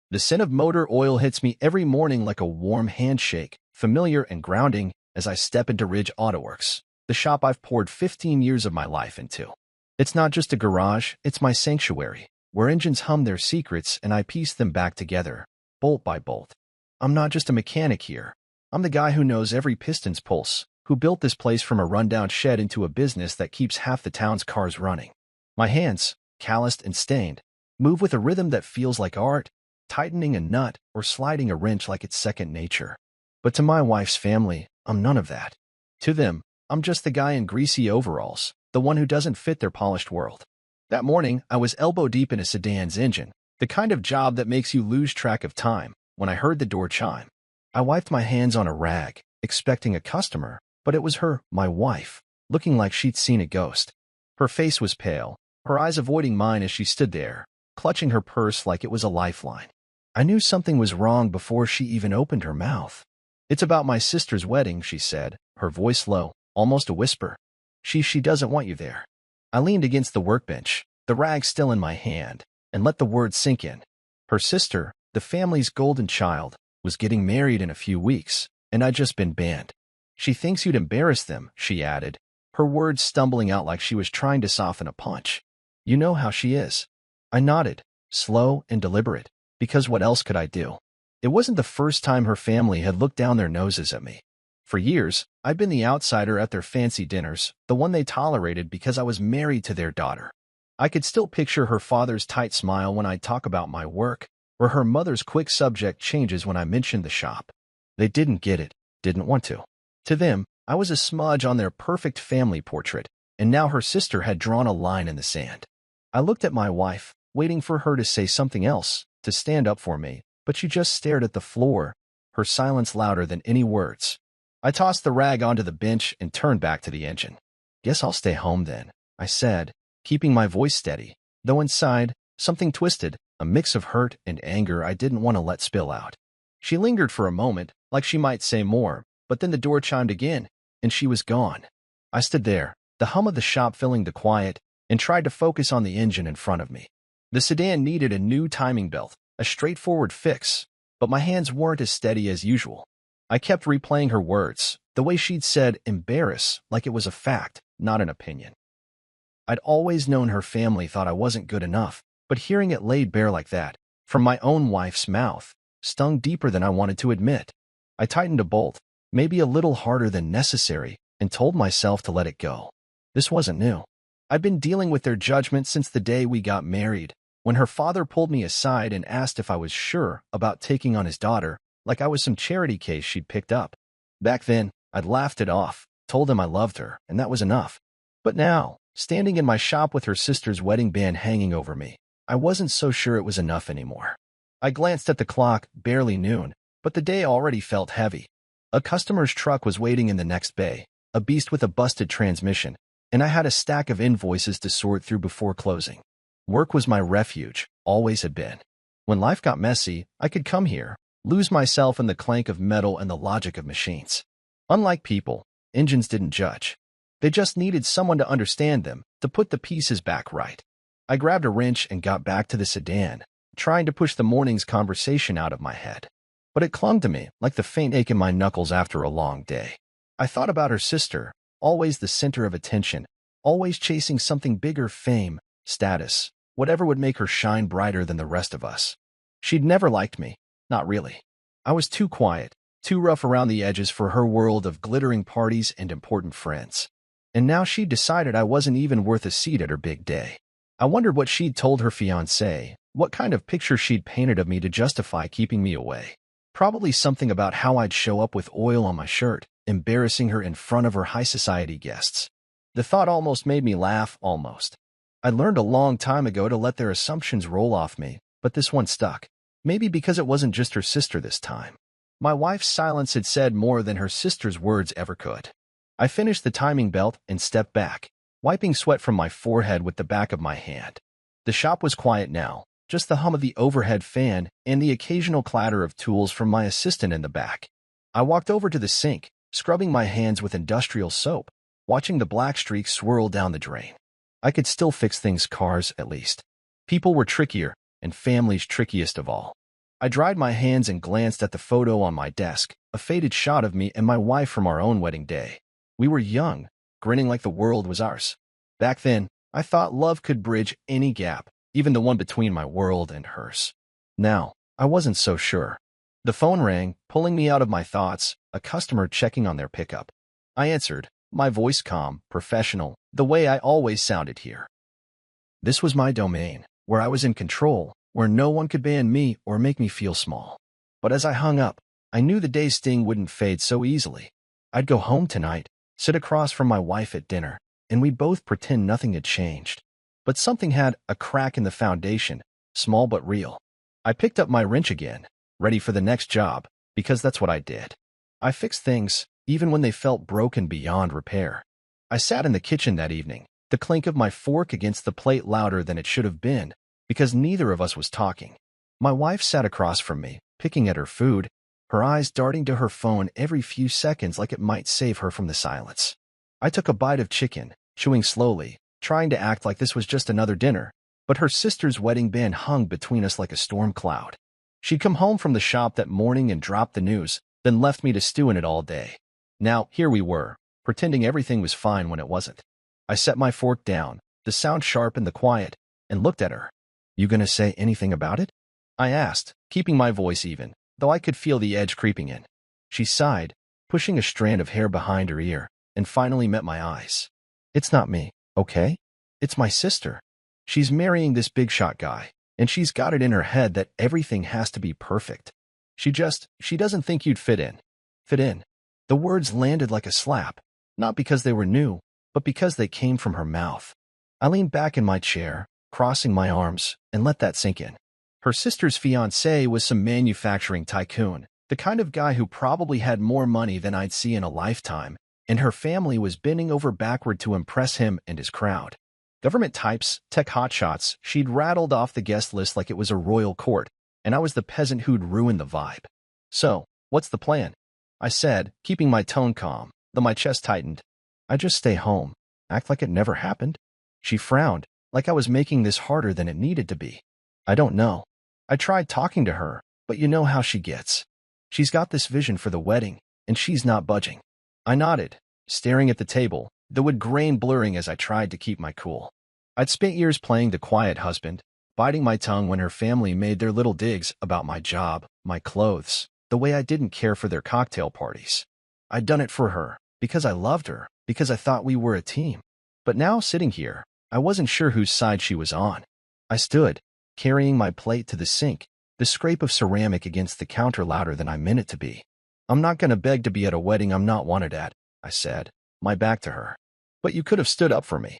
The scent of motor oil hits me every morning like a warm handshake, familiar and grounding as I step into Ridge Autoworks, the shop I've poured 15 years of my life into. It's not just a garage, it's my sanctuary, where engines hum their secrets and I piece them back together, bolt by bolt. I'm not just a mechanic here. I'm the guy who knows every piston's pulse, who built this place from a rundown shed into a business that keeps half the town's cars running. My hands, calloused and stained, move with a rhythm that feels like art, tightening a nut or sliding a wrench like it's second nature. But to my wife's family, I'm none of that. To them, I'm just the guy in greasy overalls, the one who doesn't fit their polished world. That morning, I was elbow deep in a sedan's engine, the kind of job that makes you lose track of time, when I heard the door chime. I wiped my hands on a rag, expecting a customer, but it was her, my wife, looking like she'd seen a ghost. Her face was pale, her eyes avoiding mine as she stood there, clutching her purse like it was a lifeline. I knew something was wrong before she even opened her mouth. "It's about my sister's wedding," she said, her voice low, almost a whisper. She doesn't want you there." I leaned against the workbench, the rag still in my hand, and let the words sink in. Her sister, the family's golden child, was getting married in a few weeks, and I'd just been banned. "She thinks you'd embarrass them," she added, her words stumbling out like she was trying to soften a punch. "You know how she is." I nodded, slow and deliberate, because what else could I do? It wasn't the first time her family had looked down their noses at me. For years, I'd been the outsider at their fancy dinners, the one they tolerated because I was married to their daughter. I could still picture her father's tight smile when I'd talk about my work, or her mother's quick subject changes when I mentioned the shop. They didn't get it, didn't want to. To them, I was a smudge on their perfect family portrait, and now her sister had drawn a line in the sand. I looked at my wife, waiting for her to say something else, to stand up for me, but she just stared at the floor, her silence louder than any words. I tossed the rag onto the bench and turned back to the engine. "Guess I'll stay home then," I said, keeping my voice steady, though inside, something twisted, a mix of hurt and anger I didn't want to let spill out. She lingered for a moment, like she might say more, but then the door chimed again, and she was gone. I stood there, the hum of the shop filling the quiet, and tried to focus on the engine in front of me. The sedan needed a new timing belt, a straightforward fix, but my hands weren't as steady as usual. I kept replaying her words, the way she'd said embarrass, like it was a fact, not an opinion. I'd always known her family thought I wasn't good enough, but hearing it laid bare like that, from my own wife's mouth, stung deeper than I wanted to admit. I tightened a bolt, maybe a little harder than necessary, and told myself to let it go. This wasn't new. I'd been dealing with their judgment since the day we got married, when her father pulled me aside and asked if I was sure about taking on his daughter, like I was some charity case she'd picked up. Back then, I'd laughed it off, told him I loved her, and that was enough. But now, standing in my shop with her sister's wedding band hanging over me, I wasn't so sure it was enough anymore. I glanced at the clock, barely noon, but the day already felt heavy. A customer's truck was waiting in the next bay, a beast with a busted transmission, and I had a stack of invoices to sort through before closing. Work was my refuge, always had been. When life got messy, I could come here, lose myself in the clank of metal and the logic of machines. Unlike people, engines didn't judge. They just needed someone to understand them, to put the pieces back right. I grabbed a wrench and got back to the sedan, trying to push the morning's conversation out of my head. But it clung to me like the faint ache in my knuckles after a long day. I thought about her sister, always the center of attention, always chasing something bigger: fame, status, whatever would make her shine brighter than the rest of us. She'd never liked me. Not really. I was too quiet, too rough around the edges for her world of glittering parties and important friends. And now she'd decided I wasn't even worth a seat at her big day. I wondered what she'd told her fiancé, what kind of picture she'd painted of me to justify keeping me away. Probably something about how I'd show up with oil on my shirt, embarrassing her in front of her high society guests. The thought almost made me laugh, almost. I learned a long time ago to let their assumptions roll off me, but this one stuck. Maybe because it wasn't just her sister this time. My wife's silence had said more than her sister's words ever could. I finished the timing belt and stepped back, wiping sweat from my forehead with the back of my hand. The shop was quiet now, just the hum of the overhead fan and the occasional clatter of tools from my assistant in the back. I walked over to the sink, scrubbing my hands with industrial soap, watching the black streaks swirl down the drain. I could still fix things: cars, at least. People were trickier, and families trickiest of all. I dried my hands and glanced at the photo on my desk, a faded shot of me and my wife from our own wedding day. We were young, grinning like the world was ours. Back then, I thought love could bridge any gap, even the one between my world and hers. Now, I wasn't so sure. The phone rang, pulling me out of my thoughts, a customer checking on their pickup. I answered, my voice calm, professional, the way I always sounded here. This was my domain, where I was in control, where no one could ban me or make me feel small. But as I hung up, I knew the day's sting wouldn't fade so easily. I'd go home tonight, sit across from my wife at dinner, and we'd both pretend nothing had changed. But something had a crack in the foundation, small but real. I picked up my wrench again, ready for the next job, because that's what I did. I fixed things, even when they felt broken beyond repair. I sat in the kitchen that evening, the clink of my fork against the plate louder than it should have been, because neither of us was talking. My wife sat across from me, picking at her food, her eyes darting to her phone every few seconds like it might save her from the silence. I took a bite of chicken, chewing slowly, trying to act like this was just another dinner, but her sister's wedding band hung between us like a storm cloud. She'd come home from the shop that morning and dropped the news, then left me to stew in it all day. Now, here we were, pretending everything was fine when it wasn't. I set my fork down, the sound sharp in the quiet, and looked at her. You gonna say anything about it? I asked, keeping my voice even, though I could feel the edge creeping in. She sighed, pushing a strand of hair behind her ear, and finally met my eyes. It's not me, okay? It's my sister. She's marrying this big shot guy, and she's got it in her head that everything has to be perfect. She doesn't think you'd fit in. Fit in. The words landed like a slap, not because they were new, but because they came from her mouth. I leaned back in my chair, crossing my arms, and let that sink in. Her sister's fiancé was some manufacturing tycoon, the kind of guy who probably had more money than I'd see in a lifetime, and her family was bending over backward to impress him and his crowd. Government types, tech hotshots, she'd rattled off the guest list like it was a royal court, and I was the peasant who'd ruined the vibe. So, what's the plan? I said, keeping my tone calm, though my chest tightened. I just stay home, act like it never happened. She frowned, like I was making this harder than it needed to be. I don't know. I tried talking to her, but you know how she gets. She's got this vision for the wedding, and she's not budging. I nodded, staring at the table, the wood grain blurring as I tried to keep my cool. I'd spent years playing the quiet husband, biting my tongue when her family made their little digs about my job, my clothes, the way I didn't care for their cocktail parties. I'd done it for her, because I loved her, because I thought we were a team. But now, sitting here, I wasn't sure whose side she was on. I stood, carrying my plate to the sink, the scrape of ceramic against the counter louder than I meant it to be. I'm not going to beg to be at a wedding I'm not wanted at, I said, my back to her. But you could have stood up for me.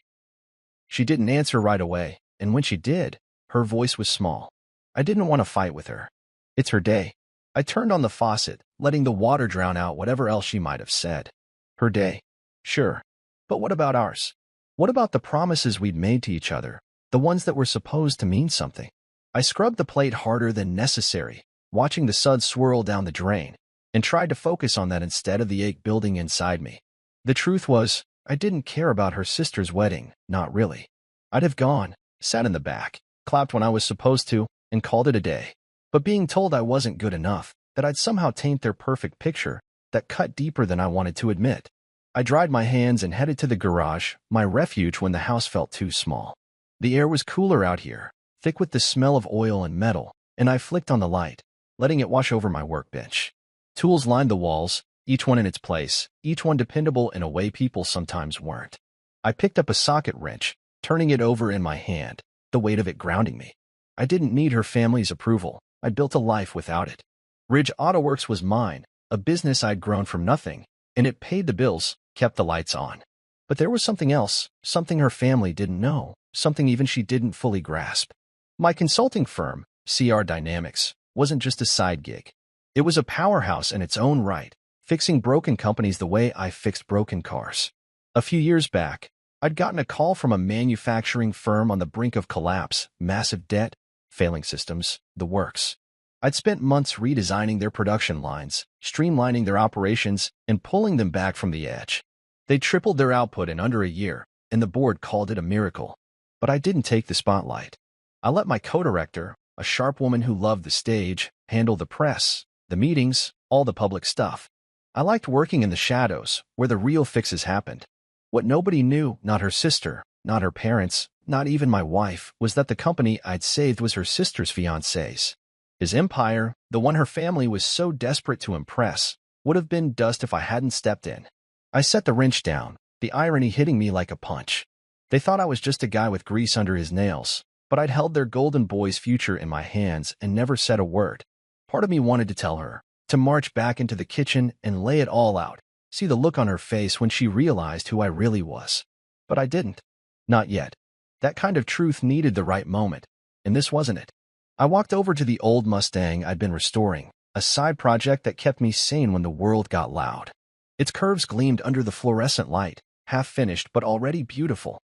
She didn't answer right away, and when she did, her voice was small. I didn't want to fight with her. It's her day. I turned on the faucet, letting the water drown out whatever else she might have said. Her day. Sure. But what about ours? What about the promises we'd made to each other, the ones that were supposed to mean something? I scrubbed the plate harder than necessary, watching the suds swirl down the drain, and tried to focus on that instead of the ache building inside me. The truth was, I didn't care about her sister's wedding, not really. I'd have gone, sat in the back, clapped when I was supposed to, and called it a day. But being told I wasn't good enough, that I'd somehow taint their perfect picture, that cut deeper than I wanted to admit. I dried my hands and headed to the garage, my refuge when the house felt too small. The air was cooler out here, thick with the smell of oil and metal, and I flicked on the light, letting it wash over my workbench. Tools lined the walls, each one in its place, each one dependable in a way people sometimes weren't. I picked up a socket wrench, turning it over in my hand, the weight of it grounding me. I didn't need her family's approval. I'd built a life without it. Ridge Auto Works was mine, a business I'd grown from nothing, and it paid the bills, kept the lights on. But there was something else, something her family didn't know, something even she didn't fully grasp. My consulting firm, CR Dynamics, wasn't just a side gig. It was a powerhouse in its own right, fixing broken companies the way I fixed broken cars. A few years back, I'd gotten a call from a manufacturing firm on the brink of collapse, massive debt, failing systems, the works. I'd spent months redesigning their production lines, streamlining their operations, and pulling them back from the edge. They tripled their output in under a year, and the board called it a miracle. But I didn't take the spotlight. I let my co-director, a sharp woman who loved the stage, handle the press, the meetings, all the public stuff. I liked working in the shadows, where the real fixes happened. What nobody knew, not her sister, not her parents, not even my wife, was that the company I'd saved was her sister's fiancé's. His empire, the one her family was so desperate to impress, would have been dust if I hadn't stepped in. I set the wrench down, the irony hitting me like a punch. They thought I was just a guy with grease under his nails, but I'd held their golden boy's future in my hands and never said a word. Part of me wanted to tell her, to march back into the kitchen and lay it all out, see the look on her face when she realized who I really was. But I didn't. Not yet. That kind of truth needed the right moment, and this wasn't it. I walked over to the old Mustang I'd been restoring, a side project that kept me sane when the world got loud. Its curves gleamed under the fluorescent light, half-finished but already beautiful.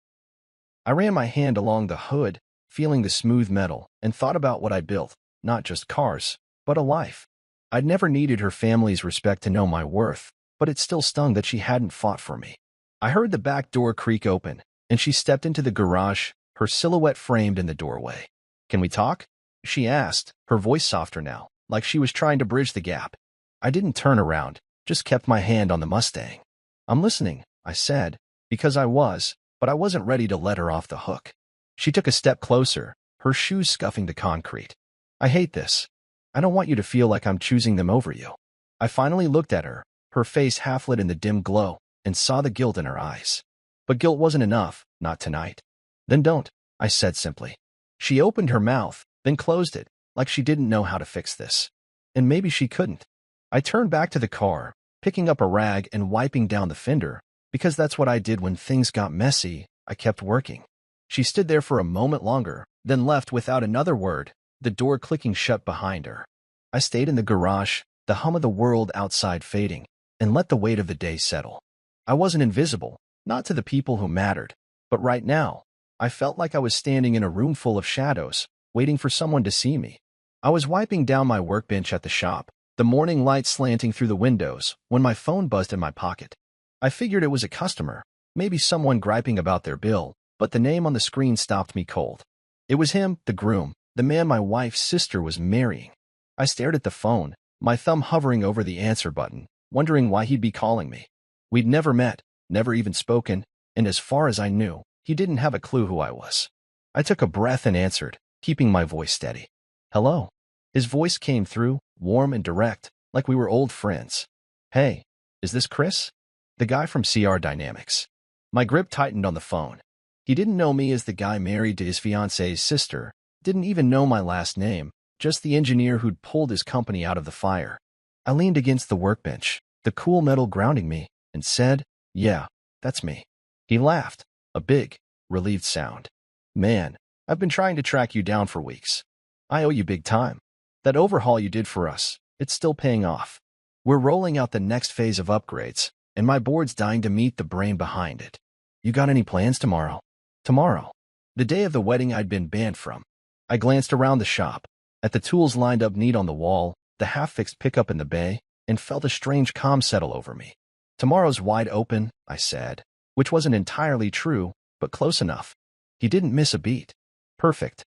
I ran my hand along the hood, feeling the smooth metal, and thought about what I built, not just cars, but a life. I'd never needed her family's respect to know my worth, but it still stung that she hadn't fought for me. I heard the back door creak open, and she stepped into the garage, her silhouette framed in the doorway. "Can we talk?" she asked, her voice softer now, like she was trying to bridge the gap. I didn't turn around, just kept my hand on the Mustang. "I'm listening," I said, because I was, but I wasn't ready to let her off the hook. She took a step closer, her shoes scuffing the concrete. "I hate this. I don't want you to feel like I'm choosing them over you." I finally looked at her, her face half-lit in the dim glow, and saw the guilt in her eyes. But guilt wasn't enough, not tonight. "Then don't," I said simply. She opened her mouth, then closed it, like she didn't know how to fix this. And maybe she couldn't. I turned back to the car, picking up a rag and wiping down the fender, because that's what I did when things got messy. I kept working. She stood there for a moment longer, then left without another word, the door clicking shut behind her. I stayed in the garage, the hum of the world outside fading, and let the weight of the day settle. I wasn't invisible, not to the people who mattered, but right now, I felt like I was standing in a room full of shadows, waiting for someone to see me. I was wiping down my workbench at the shop, the morning light slanting through the windows, when my phone buzzed in my pocket. I figured it was a customer, maybe someone griping about their bill, but the name on the screen stopped me cold. It was him, the groom, the man my wife's sister was marrying. I stared at the phone, my thumb hovering over the answer button, wondering why he'd be calling me. We'd never met, never even spoken, and as far as I knew, he didn't have a clue who I was. I took a breath and answered, keeping my voice steady. "Hello." His voice came through, warm and direct, like we were old friends. "Hey, is this Chris?" The guy from CR Dynamics. My grip tightened on the phone. He didn't know me as the guy married to his fiancée's sister, didn't even know my last name, just the engineer who'd pulled his company out of the fire. I leaned against the workbench, the cool metal grounding me, and said, "Yeah, that's me." He laughed, a big, relieved sound. "Man, I've been trying to track you down for weeks. I owe you big time. That overhaul you did for us, it's still paying off. We're rolling out the next phase of upgrades, and my board's dying to meet the brain behind it. You got any plans tomorrow?" Tomorrow. The day of the wedding I'd been banned from. I glanced around the shop, at the tools lined up neat on the wall, the half-fixed pickup in the bay, and felt a strange calm settle over me. "Tomorrow's wide open," I said, which wasn't entirely true, but close enough. He didn't miss a beat. "Perfect.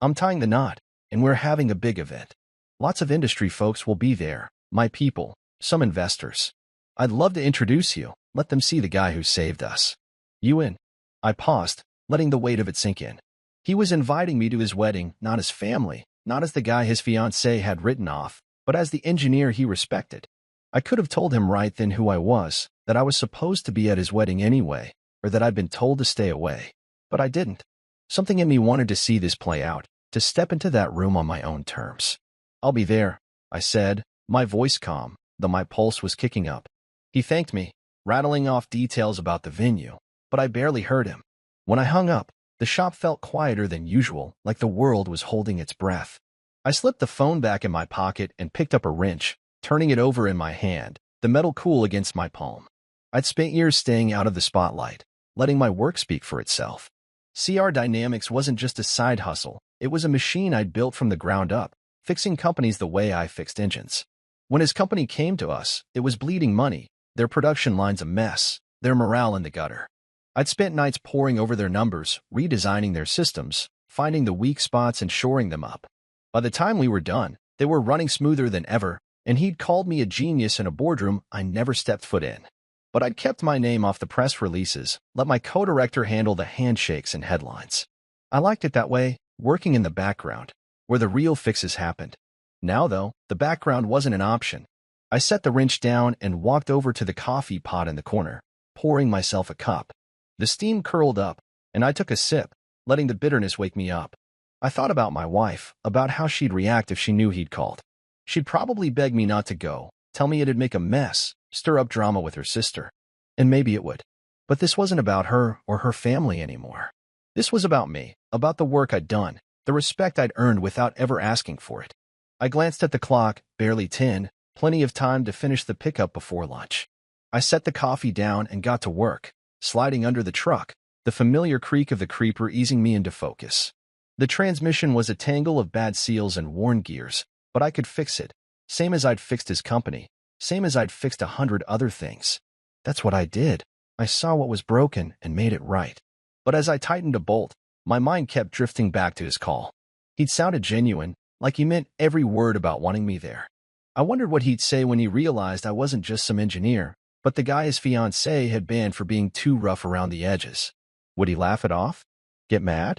I'm tying the knot, and we're having a big event. Lots of industry folks will be there, my people, some investors. I'd love to introduce you, let them see the guy who saved us." "You in?" I paused, letting the weight of it sink in. He was inviting me to his wedding, not as family, not as the guy his fiancée had written off, but as the engineer he respected. I could have told him right then who I was, that I was supposed to be at his wedding anyway, or that I'd been told to stay away. But I didn't. Something in me wanted to see this play out, to step into that room on my own terms. "I'll be there," I said, my voice calm, though my pulse was kicking up. He thanked me, rattling off details about the venue, but I barely heard him. When I hung up, the shop felt quieter than usual, like the world was holding its breath. I slipped the phone back in my pocket and picked up a wrench, turning it over in my hand, the metal cool against my palm. I'd spent years staying out of the spotlight, letting my work speak for itself. CR Dynamics wasn't just a side hustle, it was a machine I'd built from the ground up, fixing companies the way I fixed engines. When his company came to us, it was bleeding money, their production lines a mess, their morale in the gutter. I'd spent nights poring over their numbers, redesigning their systems, finding the weak spots and shoring them up. By the time we were done, They were running smoother than ever, and he'd called me a genius in a boardroom I never stepped foot in. But I'd kept my name off the press releases, let my co-director handle the handshakes and headlines. I liked it that way, working in the background, where the real fixes happened. Now, though, the background wasn't an option. I set the wrench down and walked over to the coffee pot in the corner, pouring myself a cup. The steam curled up, and I took a sip, letting the bitterness wake me up. I thought about my wife, about how she'd react if she knew he'd called. She'd probably beg me not to go, tell me it'd make a mess, stir up drama with her sister. And maybe it would. But this wasn't about her or her family anymore. This was about me, about the work I'd done, the respect I'd earned without ever asking for it. I glanced at the clock, barely 10, plenty of time to finish the pickup before lunch. I set the coffee down and got to work, sliding under the truck, the familiar creak of the creeper easing me into focus. The transmission was a tangle of bad seals and worn gears, but I could fix it, same as I'd fixed his company, same as I'd fixed 100 other things. That's what I did. I saw what was broken and made it right. But as I tightened a bolt, my mind kept drifting back to his call. He'd sounded genuine, like he meant every word about wanting me there. I wondered what he'd say when he realized I wasn't just some engineer, but the guy his fiancée had banned for being too rough around the edges. Would he laugh it off? Get mad?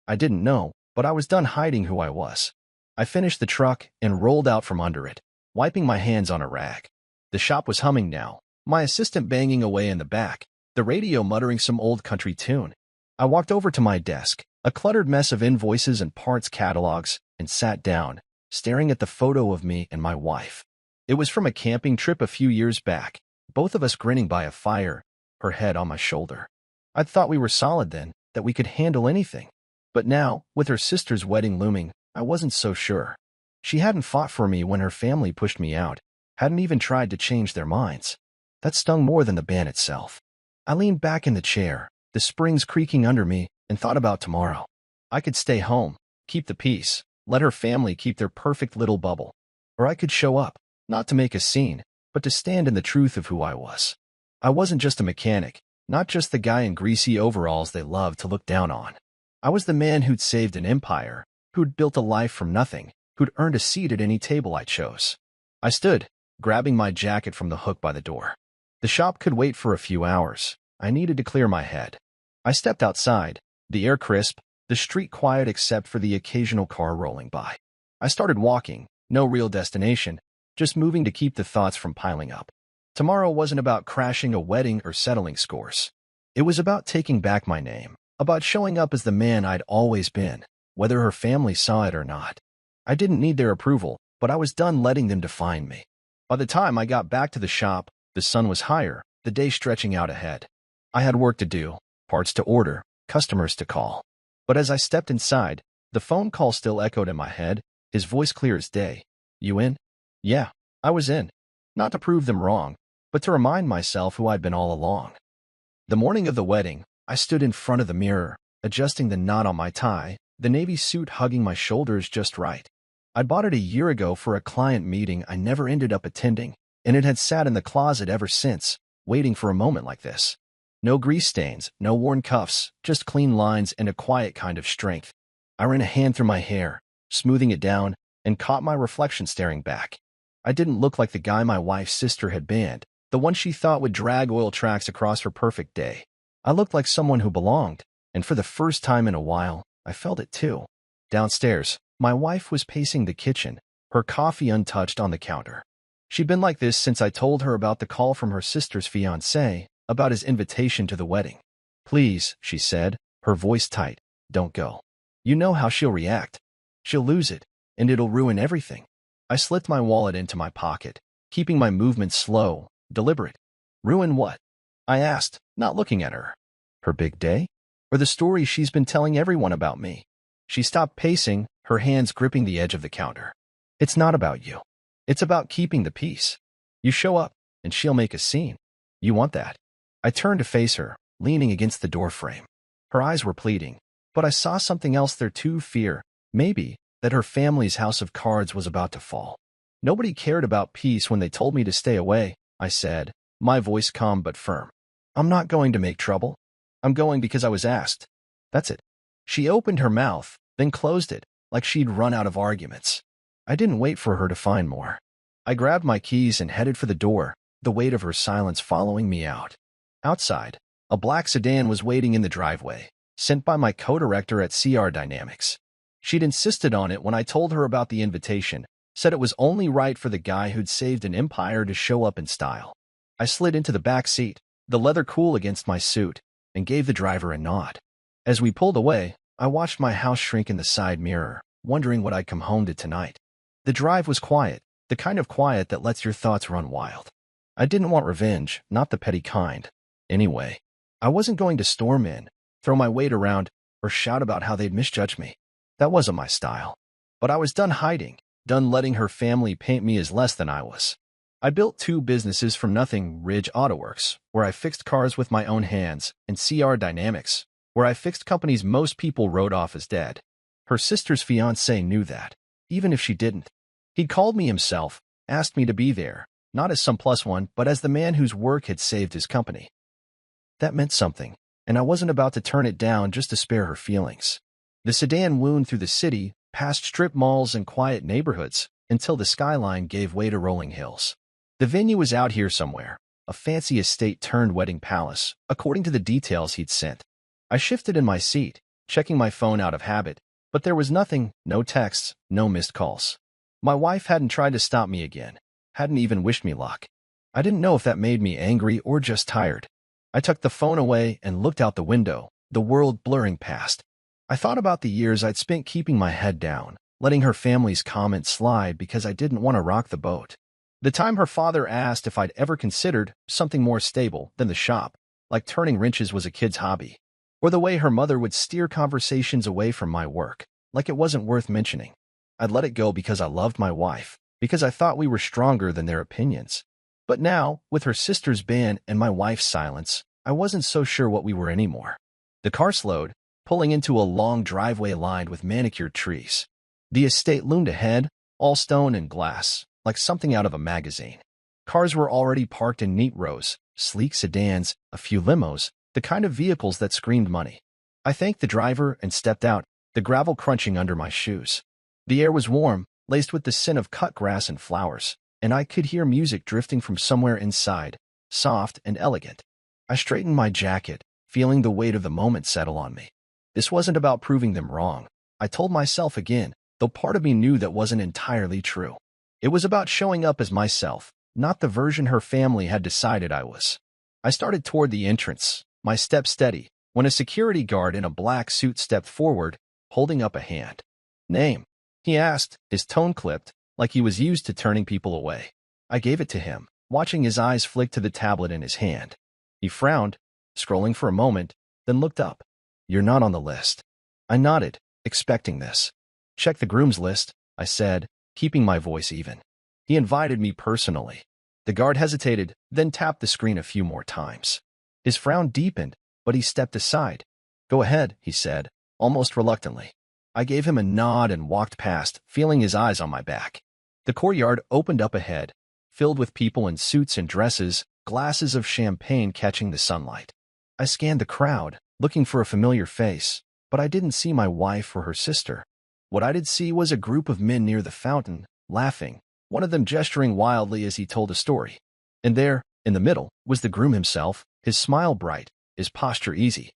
I didn't know, but I was done hiding who I was. I finished the truck and rolled out from under it, wiping my hands on a rag. The shop was humming now, my assistant banging away in the back, the radio muttering some old country tune. I walked over to my desk, a cluttered mess of invoices and parts catalogs, and sat down, staring at the photo of me and my wife. It was from a camping trip a few years back, both of us grinning by a fire, her head on my shoulder. I'd thought we were solid then, that we could handle anything. But now, with her sister's wedding looming, I wasn't so sure. She hadn't fought for me when her family pushed me out, hadn't even tried to change their minds. That stung more than the ban itself. I leaned back in the chair, the springs creaking under me, and thought about tomorrow. I could stay home, keep the peace, let her family keep their perfect little bubble. Or I could show up, not to make a scene, but to stand in the truth of who I was. I wasn't just a mechanic, not just the guy in greasy overalls they loved to look down on. I was the man who'd saved an empire, who'd built a life from nothing, who'd earned a seat at any table I chose. I stood, grabbing my jacket from the hook by the door. The shop could wait for a few hours. I needed to clear my head. I stepped outside, the air crisp, the street quiet except for the occasional car rolling by. I started walking, no real destination, just moving to keep the thoughts from piling up. Tomorrow wasn't about crashing a wedding or settling scores. It was about taking back my name, about showing up as the man I'd always been, whether her family saw it or not. I didn't need their approval, but I was done letting them define me. By the time I got back to the shop, the sun was higher, the day stretching out ahead. I had work to do, parts to order, customers to call. But as I stepped inside, the phone call still echoed in my head, his voice clear as day. You in? Yeah, I was in. Not to prove them wrong, but to remind myself who I'd been all along. The morning of the wedding, I stood in front of the mirror, adjusting the knot on my tie, the navy suit hugging my shoulders just right. I'd bought it a year ago for a client meeting I never ended up attending, and it had sat in the closet ever since, waiting for a moment like this. No grease stains, no worn cuffs, just clean lines and a quiet kind of strength. I ran a hand through my hair, smoothing it down, and caught my reflection staring back. I didn't look like the guy my wife's sister had banned, the one she thought would drag oil tracks across her perfect day. I looked like someone who belonged, and for the first time in a while, I felt it too. Downstairs, my wife was pacing the kitchen, her coffee untouched on the counter. She'd been like this since I told her about the call from her sister's fiancé, about his invitation to the wedding. Please, she said, her voice tight, don't go. You know how she'll react. She'll lose it, and it'll ruin everything. I slipped my wallet into my pocket, keeping my movements slow, deliberate. Ruin what? I asked, not looking at her. Her big day? Or the story she's been telling everyone about me? She stopped pacing, her hands gripping the edge of the counter. It's not about you. It's about keeping the peace. You show up, and she'll make a scene. You want that. I turned to face her, leaning against the doorframe. Her eyes were pleading, but I saw something else there too, fear, maybe, that her family's house of cards was about to fall. Nobody cared about peace when they told me to stay away, I said, my voice calm but firm. I'm not going to make trouble. I'm going because I was asked. That's it. She opened her mouth, then closed it, like she'd run out of arguments. I didn't wait for her to find more. I grabbed my keys and headed for the door, the weight of her silence following me out. Outside, a black sedan was waiting in the driveway, sent by my co-director at CR Dynamics. She'd insisted on it when I told her about the invitation, said it was only right for the guy who'd saved an empire to show up in style. I slid into the back seat, the leather cool against my suit, and gave the driver a nod. As we pulled away, I watched my house shrink in the side mirror, wondering what I'd come home to tonight. The drive was quiet, the kind of quiet that lets your thoughts run wild. I didn't want revenge, not the petty kind. Anyway, I wasn't going to storm in, throw my weight around, or shout about how they'd misjudged me. That wasn't my style. But I was done hiding, done letting her family paint me as less than I was. I built 2 businesses from nothing: Ridge Auto Works, where I fixed cars with my own hands, and CR Dynamics, where I fixed companies most people wrote off as dead. Her sister's fiancé knew that, even if she didn't. He'd called me himself, asked me to be there, not as some plus one, but as the man whose work had saved his company. That meant something, and I wasn't about to turn it down just to spare her feelings. The sedan wound through the city, past strip malls and quiet neighborhoods, until the skyline gave way to rolling hills. The venue was out here somewhere, a fancy estate turned wedding palace, according to the details he'd sent. I shifted in my seat, checking my phone out of habit, but there was nothing, no texts, no missed calls. My wife hadn't tried to stop me again, hadn't even wished me luck. I didn't know if that made me angry or just tired. I tucked the phone away and looked out the window, the world blurring past. I thought about the years I'd spent keeping my head down, letting her family's comments slide because I didn't want to rock the boat. The time her father asked if I'd ever considered something more stable than the shop, like turning wrenches was a kid's hobby. Or the way her mother would steer conversations away from my work, like it wasn't worth mentioning. I'd let it go because I loved my wife, because I thought we were stronger than their opinions. But now, with her sister's ban and my wife's silence, I wasn't so sure what we were anymore. The car slowed, pulling into a long driveway lined with manicured trees. The estate loomed ahead, all stone and glass, like something out of a magazine. Cars were already parked in neat rows, sleek sedans, a few limos, the kind of vehicles that screamed money. I thanked the driver and stepped out, the gravel crunching under my shoes. The air was warm, laced with the scent of cut grass and flowers, and I could hear music drifting from somewhere inside, soft and elegant. I straightened my jacket, feeling the weight of the moment settle on me. This wasn't about proving them wrong, I told myself again, though part of me knew that wasn't entirely true. It was about showing up as myself, not the version her family had decided I was. I started toward the entrance, my step steady, when a security guard in a black suit stepped forward, holding up a hand. "Name?" he asked, his tone clipped, like he was used to turning people away. I gave it to him, watching his eyes flick to the tablet in his hand. He frowned, scrolling for a moment, then looked up. "You're not on the list." I nodded, expecting this. "Check the groom's list," I said, keeping my voice even. He invited me personally. The guard hesitated, then tapped the screen a few more times. His frown deepened, but he stepped aside. "Go ahead," he said, almost reluctantly. I gave him a nod and walked past, feeling his eyes on my back. The courtyard opened up ahead, filled with people in suits and dresses, glasses of champagne catching the sunlight. I scanned the crowd, looking for a familiar face, but I didn't see my wife or her sister. What I did see was a group of men near the fountain, laughing, one of them gesturing wildly as he told a story. And there, in the middle, was the groom himself, his smile bright, his posture easy.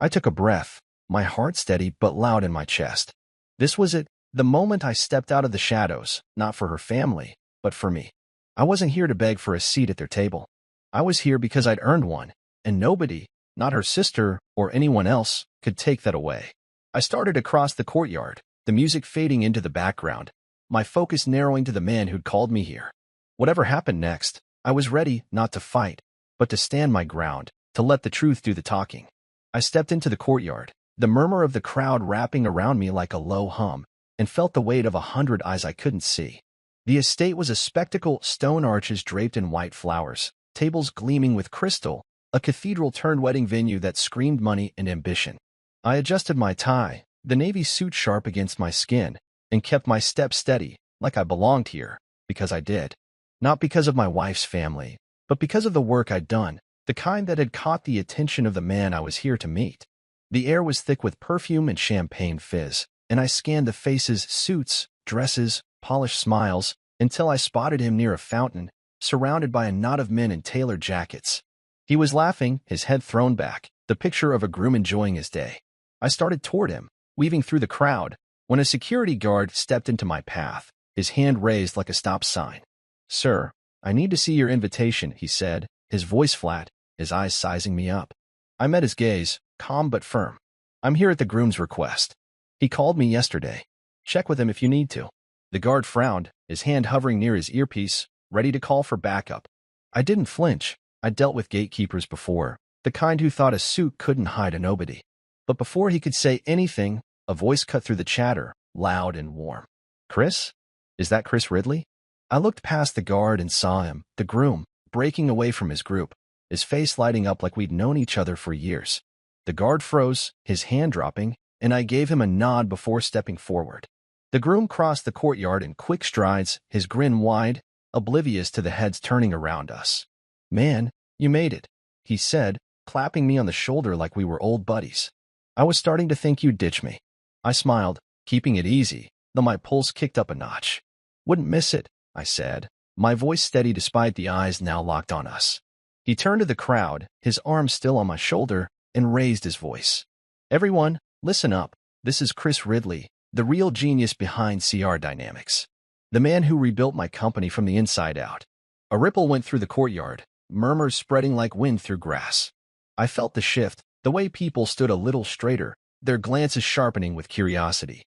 I took a breath, my heart steady but loud in my chest. This was it, the moment I stepped out of the shadows, not for her family, but for me. I wasn't here to beg for a seat at their table. I was here because I'd earned one, and nobody, not her sister or anyone else, could take that away. I started across the courtyard, the music fading into the background, my focus narrowing to the man who'd called me here. Whatever happened next, I was ready not to fight, but to stand my ground, to let the truth do the talking. I stepped into the courtyard, the murmur of the crowd wrapping around me like a low hum, and felt the weight of 100 eyes I couldn't see. The estate was a spectacle, stone arches draped in white flowers, tables gleaming with crystal, a cathedral-turned wedding venue that screamed money and ambition. I adjusted my tie, the navy suit sharp against my skin, and kept my step steady, like I belonged here, because I did. Not because of my wife's family, but because of the work I'd done, the kind that had caught the attention of the man I was here to meet. The air was thick with perfume and champagne fizz, and I scanned the faces, suits, dresses, polished smiles, until I spotted him near a fountain, surrounded by a knot of men in tailored jackets. He was laughing, his head thrown back, the picture of a groom enjoying his day. I started toward him, weaving through the crowd, when a security guard stepped into my path, his hand raised like a stop sign. "Sir, I need to see your invitation," he said, his voice flat, his eyes sizing me up. I met his gaze, calm but firm. "I'm here at the groom's request. He called me yesterday. Check with him if you need to." The guard frowned, his hand hovering near his earpiece, ready to call for backup. I didn't flinch. I'd dealt with gatekeepers before, the kind who thought a suit couldn't hide a nobody. But before he could say anything, a voice cut through the chatter, loud and warm. "Chris? Is that Chris Ridley?" I looked past the guard and saw him, the groom, breaking away from his group, his face lighting up like we'd known each other for years. The guard froze, his hand dropping, and I gave him a nod before stepping forward. The groom crossed the courtyard in quick strides, his grin wide, oblivious to the heads turning around us. "Man, you made it," he said, clapping me on the shoulder like we were old buddies. "I was starting to think you'd ditch me." I smiled, keeping it easy, though my pulse kicked up a notch. "Wouldn't miss it," I said, my voice steady despite the eyes now locked on us. He turned to the crowd, his arm still on my shoulder, and raised his voice. "Everyone, listen up. This is Chris Ridley, the real genius behind CR Dynamics. The man who rebuilt my company from the inside out." A ripple went through the courtyard, murmurs spreading like wind through grass. I felt the shift, the way people stood a little straighter, their glances sharpening with curiosity.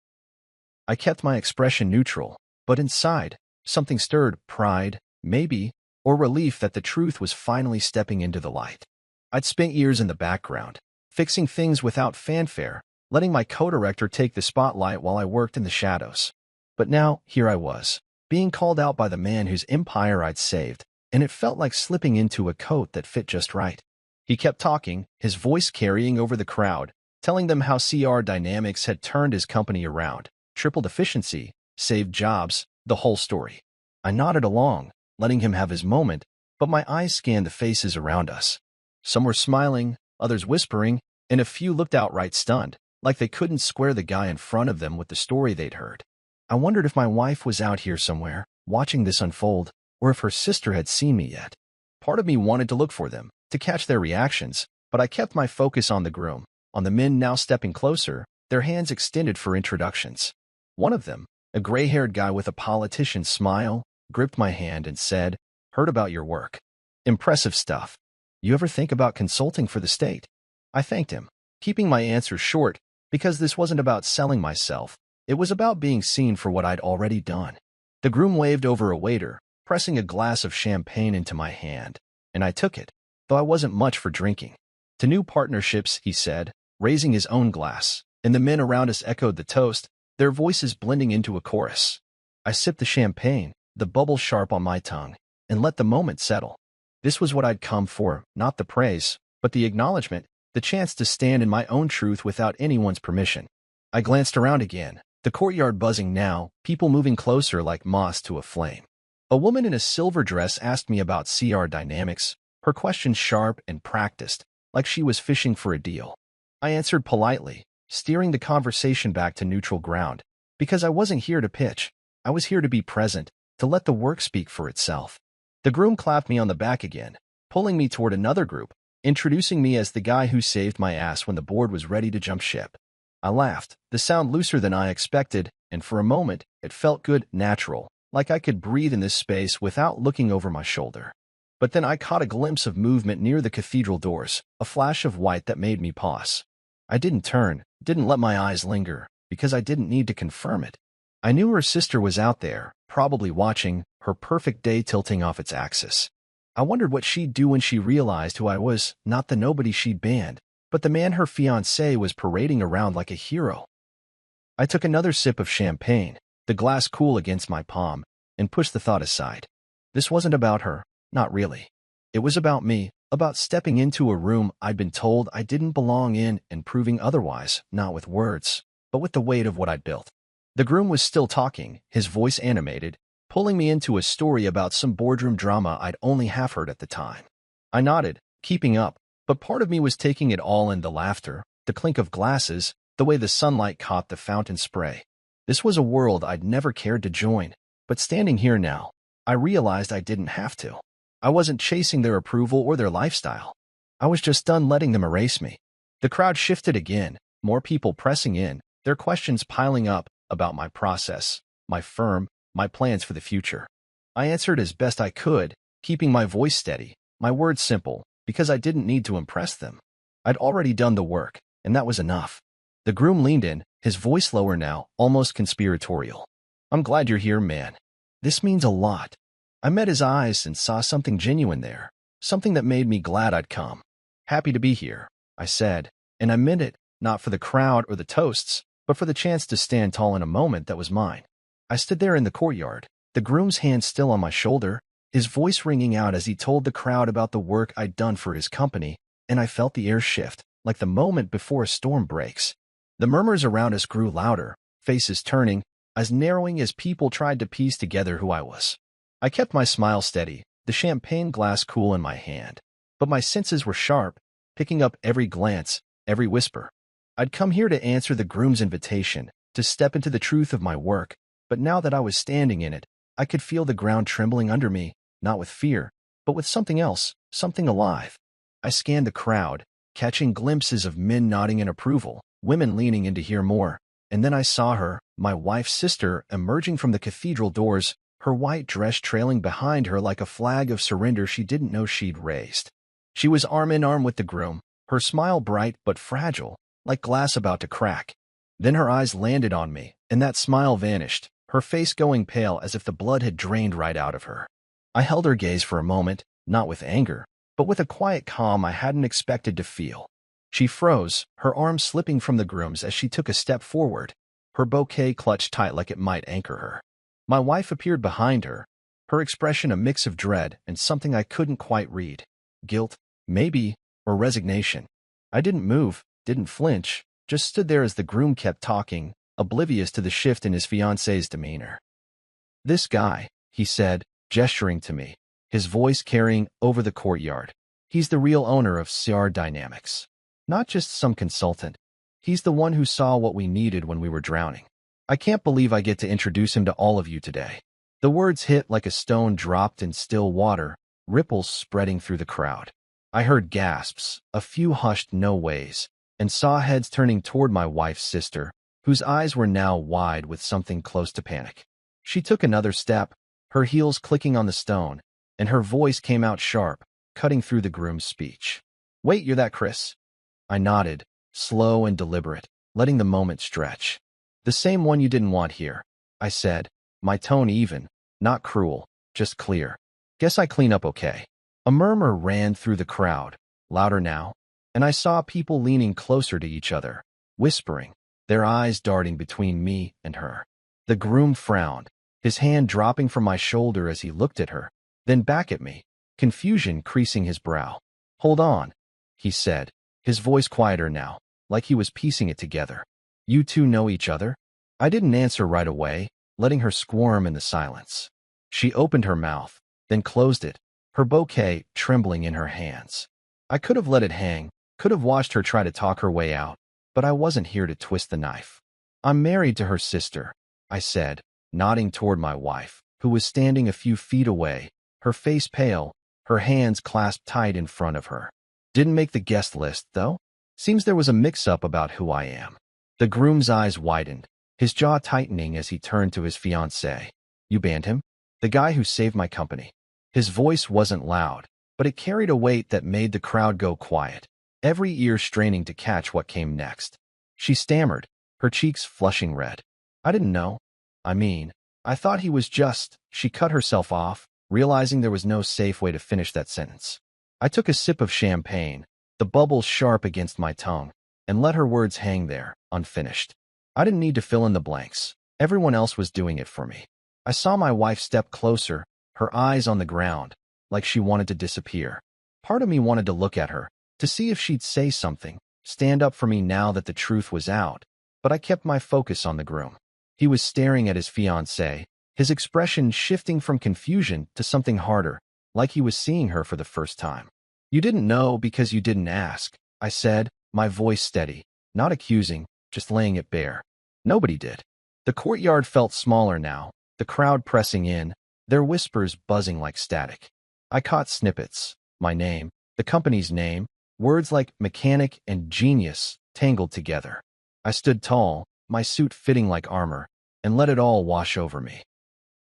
I kept my expression neutral, but inside, something stirred, pride, maybe, or relief that the truth was finally stepping into the light. I'd spent years in the background, fixing things without fanfare, letting my co-director take the spotlight while I worked in the shadows. But now, here I was, being called out by the man whose empire I'd saved, and it felt like slipping into a coat that fit just right. He kept talking, his voice carrying over the crowd, telling them how CR Dynamics had turned his company around, tripled efficiency, saved jobs, the whole story. I nodded along, letting him have his moment, but my eyes scanned the faces around us. Some were smiling, others whispering, and a few looked outright stunned, like they couldn't square the guy in front of them with the story they'd heard. I wondered if my wife was out here somewhere, watching this unfold, or if her sister had seen me yet. Part of me wanted to look for them, to catch their reactions, but I kept my focus on the groom, on the men now stepping closer, their hands extended for introductions. One of them, a gray-haired guy with a politician's smile, gripped my hand and said, "Heard about your work. Impressive stuff. You ever think about consulting for the state?" I thanked him, keeping my answer short, because this wasn't about selling myself. It was about being seen for what I'd already done. The groom waved over a waiter, pressing a glass of champagne into my hand, and I took it, though I wasn't much for drinking. "To new partnerships," he said, raising his own glass, and the men around us echoed the toast, their voices blending into a chorus. I sipped the champagne, the bubble sharp on my tongue, and let the moment settle. This was what I'd come for, not the praise, but the acknowledgement, the chance to stand in my own truth without anyone's permission. I glanced around again, the courtyard buzzing now, people moving closer like moss to a flame. A woman in a silver dress asked me about CR Dynamics, her questions sharp and practiced, like she was fishing for a deal. I answered politely, steering the conversation back to neutral ground, because I wasn't here to pitch. I was here to be present, to let the work speak for itself. The groom clapped me on the back again, pulling me toward another group, introducing me as the guy who saved my ass when the board was ready to jump ship. I laughed, the sound looser than I expected, and for a moment, it felt good, natural, like I could breathe in this space without looking over my shoulder. But then I caught a glimpse of movement near the cathedral doors, a flash of white that made me pause. I didn't turn, didn't let my eyes linger, because I didn't need to confirm it. I knew her sister was out there, probably watching, her perfect day tilting off its axis. I wondered what she'd do when she realized who I was, not the nobody she'd banned, but the man her fiancé was parading around like a hero. I took another sip of champagne, the glass cool against my palm, and pushed the thought aside. This wasn't about her, not really. It was about me, about stepping into a room I'd been told I didn't belong in and proving otherwise, not with words, but with the weight of what I'd built. The groom was still talking, his voice animated, pulling me into a story about some boardroom drama I'd only half heard at the time. I nodded, keeping up, but part of me was taking it all in, the laughter, the clink of glasses, the way the sunlight caught the fountain spray. This was a world I'd never cared to join, But standing here now, I realized I didn't have to. I wasn't chasing their approval or their lifestyle. I was just done letting them erase me. The crowd shifted again, more people pressing in, their questions piling up about my process, my firm, my plans for the future. I answered as best I could, keeping my voice steady, my words simple, because I didn't need to impress them. I'd already done the work, and that was enough. The groom leaned in, his voice lower now, almost conspiratorial. "I'm glad you're here, man. This means a lot." I met his eyes and saw something genuine there, something that made me glad I'd come. "Happy to be here," I said, and I meant it, not for the crowd or the toasts, but for the chance to stand tall in a moment that was mine. I stood there in the courtyard, the groom's hand still on my shoulder, his voice ringing out as he told the crowd about the work I'd done for his company, and I felt the air shift, like the moment before a storm breaks. The murmurs around us grew louder, faces turning, as narrowing as people tried to piece together who I was. I kept my smile steady, the champagne glass cool in my hand, but my senses were sharp, picking up every glance, every whisper. I'd come here to answer the groom's invitation, to step into the truth of my work, but now that I was standing in it, I could feel the ground trembling under me, not with fear, but with something else, something alive. I scanned the crowd, catching glimpses of men nodding in approval, women leaning in to hear more, and then I saw her, my wife's sister, emerging from the cathedral doors, her white dress trailing behind her like a flag of surrender she didn't know she'd raised. She was arm in arm with the groom, her smile bright but fragile, like glass about to crack. Then her eyes landed on me, and that smile vanished, her face going pale as if the blood had drained right out of her. I held her gaze for a moment, not with anger, but with a quiet calm I hadn't expected to feel. She froze, her arms slipping from the groom's as she took a step forward, her bouquet clutched tight like it might anchor her. My wife appeared behind her, her expression a mix of dread and something I couldn't quite read. Guilt, maybe, or resignation. I didn't move, didn't flinch, just stood there as the groom kept talking, oblivious to the shift in his fiancée's demeanor. "This guy," he said, gesturing to me, his voice carrying over the courtyard. "He's the real owner of CR Dynamics. Not just some consultant. He's the one who saw what we needed when we were drowning. I can't believe I get to introduce him to all of you today." The words hit like a stone dropped in still water, ripples spreading through the crowd. I heard gasps, a few hushed no ways, and saw heads turning toward my wife's sister, whose eyes were now wide with something close to panic. She took another step, her heels clicking on the stone, and her voice came out sharp, cutting through the groom's speech. "Wait, you're that Chris?" I nodded, slow and deliberate, letting the moment stretch. "The same one you didn't want here," I said, my tone even, not cruel, just clear. "Guess I clean up okay." A murmur ran through the crowd, louder now, and I saw people leaning closer to each other, whispering, their eyes darting between me and her. The groom frowned, his hand dropping from my shoulder as he looked at her, then back at me, confusion creasing his brow. "Hold on," he said, his voice quieter now, like he was piecing it together. "You two know each other?" I didn't answer right away, letting her squirm in the silence. She opened her mouth, then closed it, her bouquet trembling in her hands. I could have let it hang, could have watched her try to talk her way out, but I wasn't here to twist the knife. "I'm married to her sister," I said, nodding toward my wife, who was standing a few feet away, her face pale, her hands clasped tight in front of her. "Didn't make the guest list, though? Seems there was a mix-up about who I am." The groom's eyes widened, his jaw tightening as he turned to his fiancée. "You banned him? The guy who saved my company." His voice wasn't loud, but it carried a weight that made the crowd go quiet, every ear straining to catch what came next. She stammered, her cheeks flushing red. "I didn't know. I thought he was just—" She cut herself off, realizing there was no safe way to finish that sentence. I took a sip of champagne, the bubbles sharp against my tongue, and let her words hang there, unfinished. I didn't need to fill in the blanks. Everyone else was doing it for me. I saw my wife step closer, her eyes on the ground, like she wanted to disappear. Part of me wanted to look at her, to see if she'd say something, stand up for me now that the truth was out, but I kept my focus on the groom. He was staring at his fiancée, his expression shifting from confusion to something harder, like he was seeing her for the first time. "You didn't know because you didn't ask," I said, my voice steady, not accusing, just laying it bare. "Nobody did." The courtyard felt smaller now, the crowd pressing in, their whispers buzzing like static. I caught snippets, my name, the company's name, words like mechanic and genius tangled together. I stood tall, my suit fitting like armor, and let it all wash over me.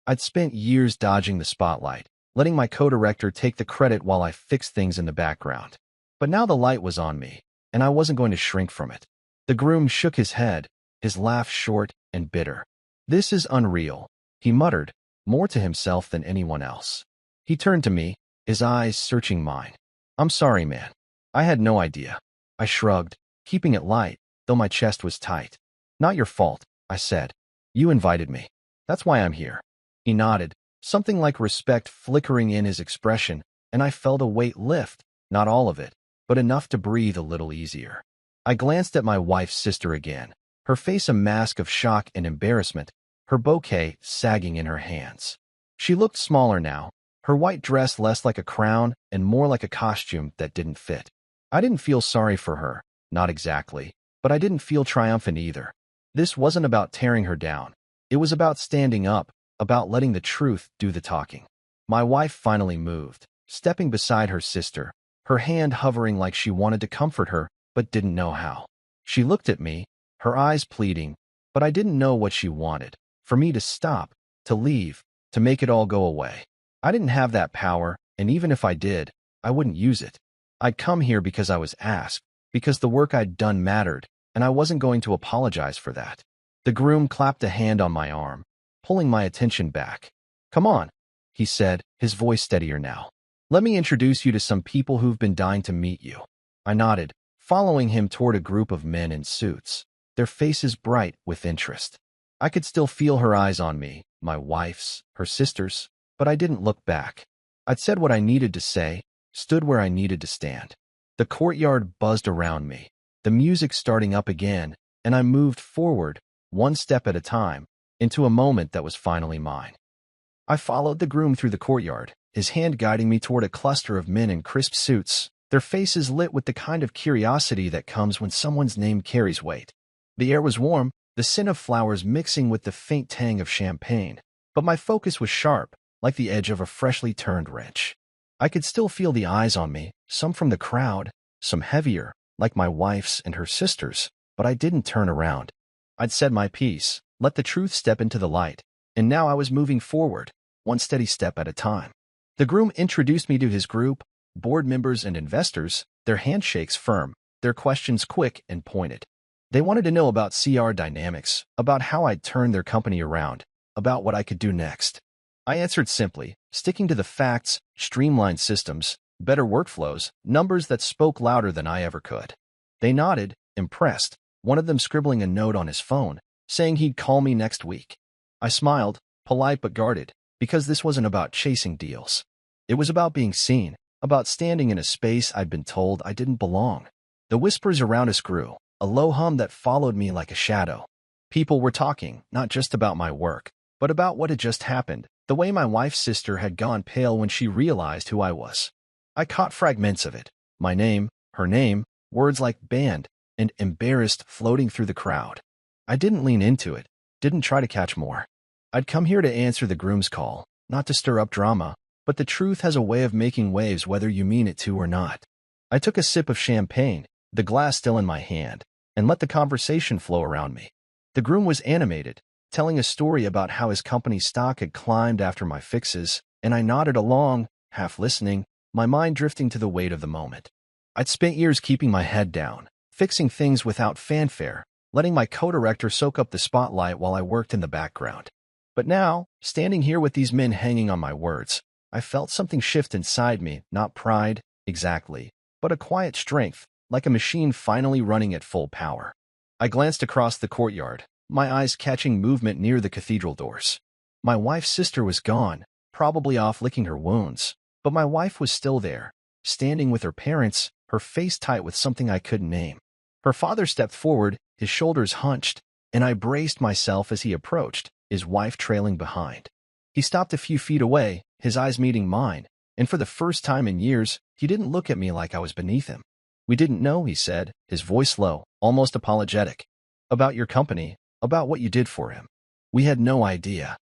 I'd spent years dodging the spotlight, letting my co-director take the credit while I fixed things in the background. But now the light was on me, and I wasn't going to shrink from it. The groom shook his head, his laugh short and bitter. "This is unreal," he muttered, more to himself than anyone else. He turned to me, his eyes searching mine. "I'm sorry, man. I had no idea." I shrugged, keeping it light, though my chest was tight. "Not your fault," I said. "You invited me. That's why I'm here." He nodded, something like respect flickering in his expression, and I felt a weight lift, not all of it, but enough to breathe a little easier. I glanced at my wife's sister again, her face a mask of shock and embarrassment, her bouquet sagging in her hands. She looked smaller now, her white dress less like a crown and more like a costume that didn't fit. I didn't feel sorry for her, not exactly, but I didn't feel triumphant either. This wasn't about tearing her down. It was about standing up, about letting the truth do the talking. My wife finally moved, stepping beside her sister, her hand hovering like she wanted to comfort her, but didn't know how. She looked at me, her eyes pleading, but I didn't know what she wanted. For me to stop, to leave, to make it all go away. I didn't have that power, and even if I did, I wouldn't use it. I'd come here because I was asked, because the work I'd done mattered, and I wasn't going to apologize for that. The groom clapped a hand on my arm, pulling my attention back. "Come on," he said, his voice steadier now. "Let me introduce you to some people who've been dying to meet you." I nodded, following him toward a group of men in suits, their faces bright with interest. I could still feel her eyes on me, my wife's, her sister's, but I didn't look back. I'd said what I needed to say, stood where I needed to stand. The courtyard buzzed around me, the music starting up again, and I moved forward, one step at a time, into a moment that was finally mine. I followed the groom through the courtyard, his hand guiding me toward a cluster of men in crisp suits, their faces lit with the kind of curiosity that comes when someone's name carries weight. The air was warm, the scent of flowers mixing with the faint tang of champagne, but my focus was sharp, like the edge of a freshly turned wrench. I could still feel the eyes on me, some from the crowd, some heavier, like my wife's and her sister's, but I didn't turn around. I'd said my piece, let the truth step into the light, and now I was moving forward, one steady step at a time. The groom introduced me to his group, board members and investors, their handshakes firm, their questions quick and pointed. They wanted to know about CR dynamics, about how I'd turn their company around, about what I could do next. I answered simply, sticking to the facts, streamlined systems, better workflows, numbers that spoke louder than I ever could. They nodded, impressed, one of them scribbling a note on his phone, saying he'd call me next week. I smiled, polite but guarded, because this wasn't about chasing deals. It was about being seen, about standing in a space I'd been told I didn't belong. The whispers around us grew, a low hum that followed me like a shadow. People were talking, not just about my work, but about what had just happened, the way my wife's sister had gone pale when she realized who I was. I caught fragments of it, my name, her name, words like banned and embarrassed floating through the crowd. I didn't lean into it, didn't try to catch more. I'd come here to answer the groom's call, not to stir up drama, but the truth has a way of making waves whether you mean it to or not. I took a sip of champagne, the glass still in my hand, and let the conversation flow around me. The groom was animated, telling a story about how his company's stock had climbed after my fixes, and I nodded along, half listening, my mind drifting to the weight of the moment. I'd spent years keeping my head down, fixing things without fanfare, letting my co-director soak up the spotlight while I worked in the background. But now, standing here with these men hanging on my words, I felt something shift inside me, not pride, exactly, but a quiet strength, like a machine finally running at full power. I glanced across the courtyard, my eyes catching movement near the cathedral doors. My wife's sister was gone, probably off licking her wounds, but my wife was still there, standing with her parents, her face tight with something I couldn't name. Her father stepped forward, his shoulders hunched, and I braced myself as he approached, his wife trailing behind. He stopped a few feet away, his eyes meeting mine, and for the first time in years, he didn't look at me like I was beneath him. "We didn't know," he said, his voice low, almost apologetic. "About your company, about what you did for him. We had no idea."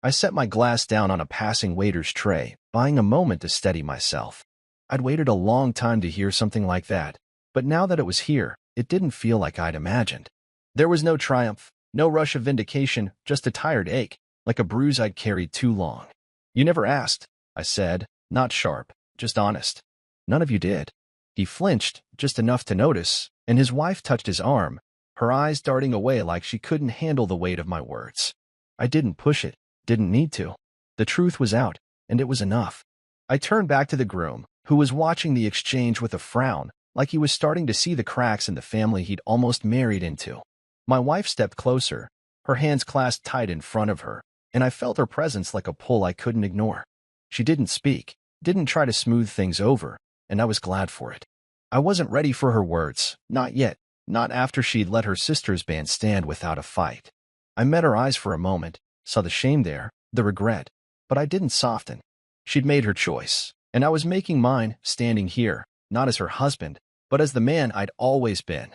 I set my glass down on a passing waiter's tray, buying a moment to steady myself. I'd waited a long time to hear something like that, but now that it was here, it didn't feel like I'd imagined. There was no triumph, no rush of vindication, just a tired ache, like a bruise I'd carried too long. "You never asked," I said, not sharp, just honest. "None of you did." He flinched, just enough to notice, and his wife touched his arm, her eyes darting away like she couldn't handle the weight of my words. I didn't push it, didn't need to. The truth was out, and it was enough. I turned back to the groom, who was watching the exchange with a frown, like he was starting to see the cracks in the family he'd almost married into. My wife stepped closer, her hands clasped tight in front of her, and I felt her presence like a pull I couldn't ignore. She didn't speak, didn't try to smooth things over, and I was glad for it. I wasn't ready for her words, not yet, not after she'd let her sister's band stand without a fight. I met her eyes for a moment, saw the shame there, the regret, but I didn't soften. She'd made her choice, and I was making mine, standing here, not as her husband, but as the man I'd always been.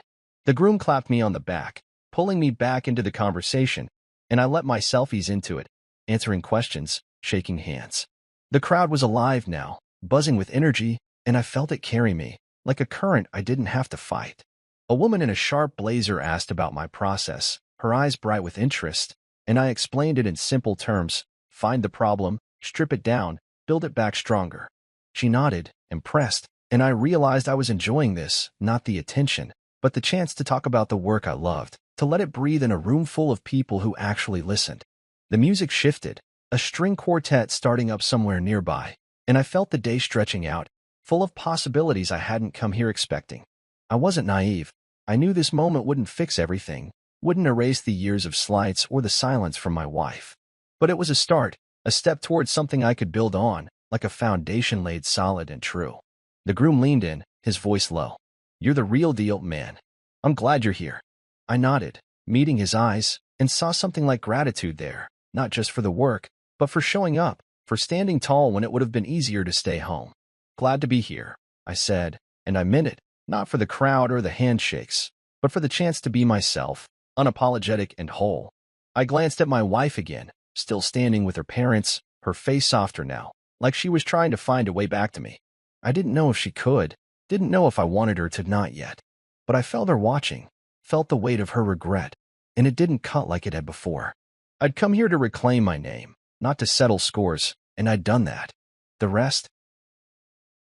The groom clapped me on the back, pulling me back into the conversation, and I let myself ease into it, answering questions, shaking hands. The crowd was alive now, buzzing with energy, and I felt it carry me, like a current I didn't have to fight. A woman in a sharp blazer asked about my process, her eyes bright with interest, and I explained it in simple terms: find the problem, strip it down, build it back stronger. She nodded, impressed, and I realized I was enjoying this, not the attention, but the chance to talk about the work I loved, to let it breathe in a room full of people who actually listened. The music shifted, a string quartet starting up somewhere nearby, and I felt the day stretching out, full of possibilities I hadn't come here expecting. I wasn't naive. I knew this moment wouldn't fix everything, wouldn't erase the years of slights or the silence from my wife. But it was a start, a step towards something I could build on, like a foundation laid solid and true. The groom leaned in, his voice low. "You're the real deal, man. I'm glad you're here." I nodded, meeting his eyes, and saw something like gratitude there, not just for the work, but for showing up, for standing tall when it would have been easier to stay home. "Glad to be here," I said, and I meant it, not for the crowd or the handshakes, but for the chance to be myself, unapologetic and whole. I glanced at my wife again, still standing with her parents, her face softer now, like she was trying to find a way back to me. I didn't know if she could, didn't know if I wanted her to, not yet. But I felt her watching, felt the weight of her regret, and it didn't cut like it had before. I'd come here to reclaim my name, not to settle scores, and I'd done that. The rest?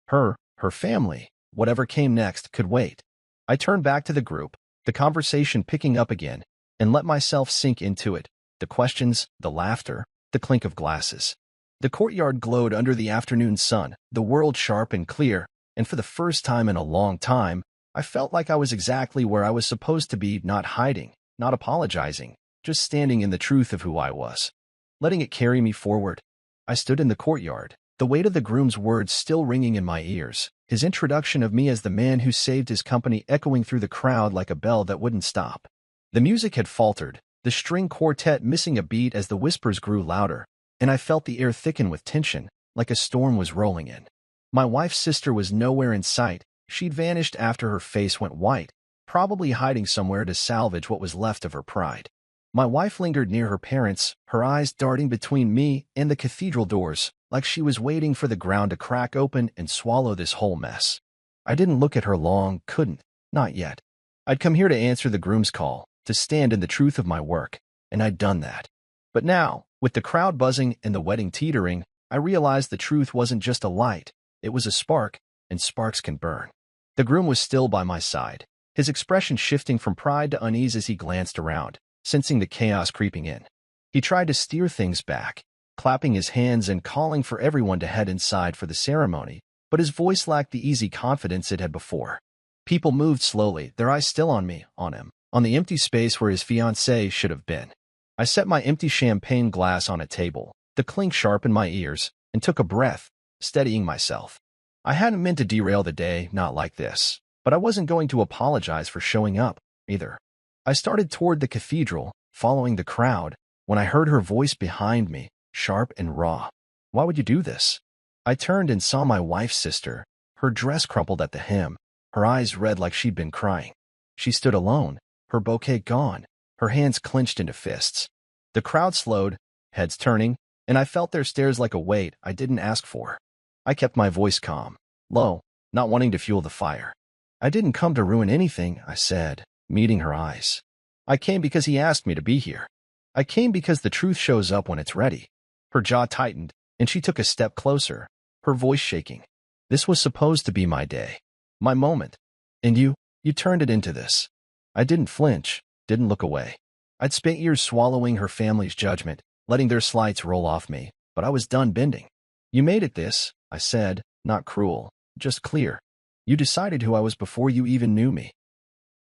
Her family, whatever came next, could wait. I turned back to the group, the conversation picking up again, and let myself sink into it, the questions, the laughter, the clink of glasses. The courtyard glowed under the afternoon sun, the world sharp and clear, and for the first time in a long time, I felt like I was exactly where I was supposed to be, not hiding, not apologizing, just standing in the truth of who I was, letting it carry me forward. I stood in the courtyard, the weight of the groom's words still ringing in my ears, his introduction of me as the man who saved his company echoing through the crowd like a bell that wouldn't stop. The music had faltered, the string quartet missing a beat as the whispers grew louder, and I felt the air thicken with tension, like a storm was rolling in. My wife's sister was nowhere in sight. She'd vanished after her face went white, probably hiding somewhere to salvage what was left of her pride. My wife lingered near her parents, her eyes darting between me and the cathedral doors, like she was waiting for the ground to crack open and swallow this whole mess. I didn't look at her long, couldn't, not yet. I'd come here to answer the groom's call, to stand in the truth of my work, and I'd done that. But now, with the crowd buzzing and the wedding teetering, I realized the truth wasn't just a light, it was a spark, and sparks can burn. The groom was still by my side, his expression shifting from pride to unease as he glanced around, sensing the chaos creeping in. He tried to steer things back, clapping his hands and calling for everyone to head inside for the ceremony, but his voice lacked the easy confidence it had before. People moved slowly, their eyes still on me, on him, on the empty space where his fiancée should have been. I set my empty champagne glass on a table, the clink sharp in my ears, and took a breath, steadying myself. I hadn't meant to derail the day, not like this, but I wasn't going to apologize for showing up, either. I started toward the cathedral, following the crowd, when I heard her voice behind me, sharp and raw. "Why would you do this?" I turned and saw my wife's sister, her dress crumpled at the hem, her eyes red like she'd been crying. She stood alone, her bouquet gone, her hands clenched into fists. The crowd slowed, heads turning, and I felt their stares like a weight I didn't ask for. I kept my voice calm, low, not wanting to fuel the fire. "I didn't come to ruin anything," I said, meeting her eyes. "I came because he asked me to be here. I came because the truth shows up when it's ready." Her jaw tightened, and she took a step closer, her voice shaking. "This was supposed to be my day, my moment. And you turned it into this." I didn't flinch, didn't look away. I'd spent years swallowing her family's judgment, letting their slights roll off me, but I was done bending. "You made it this," I said, not cruel, just clear. "You decided who I was before you even knew me.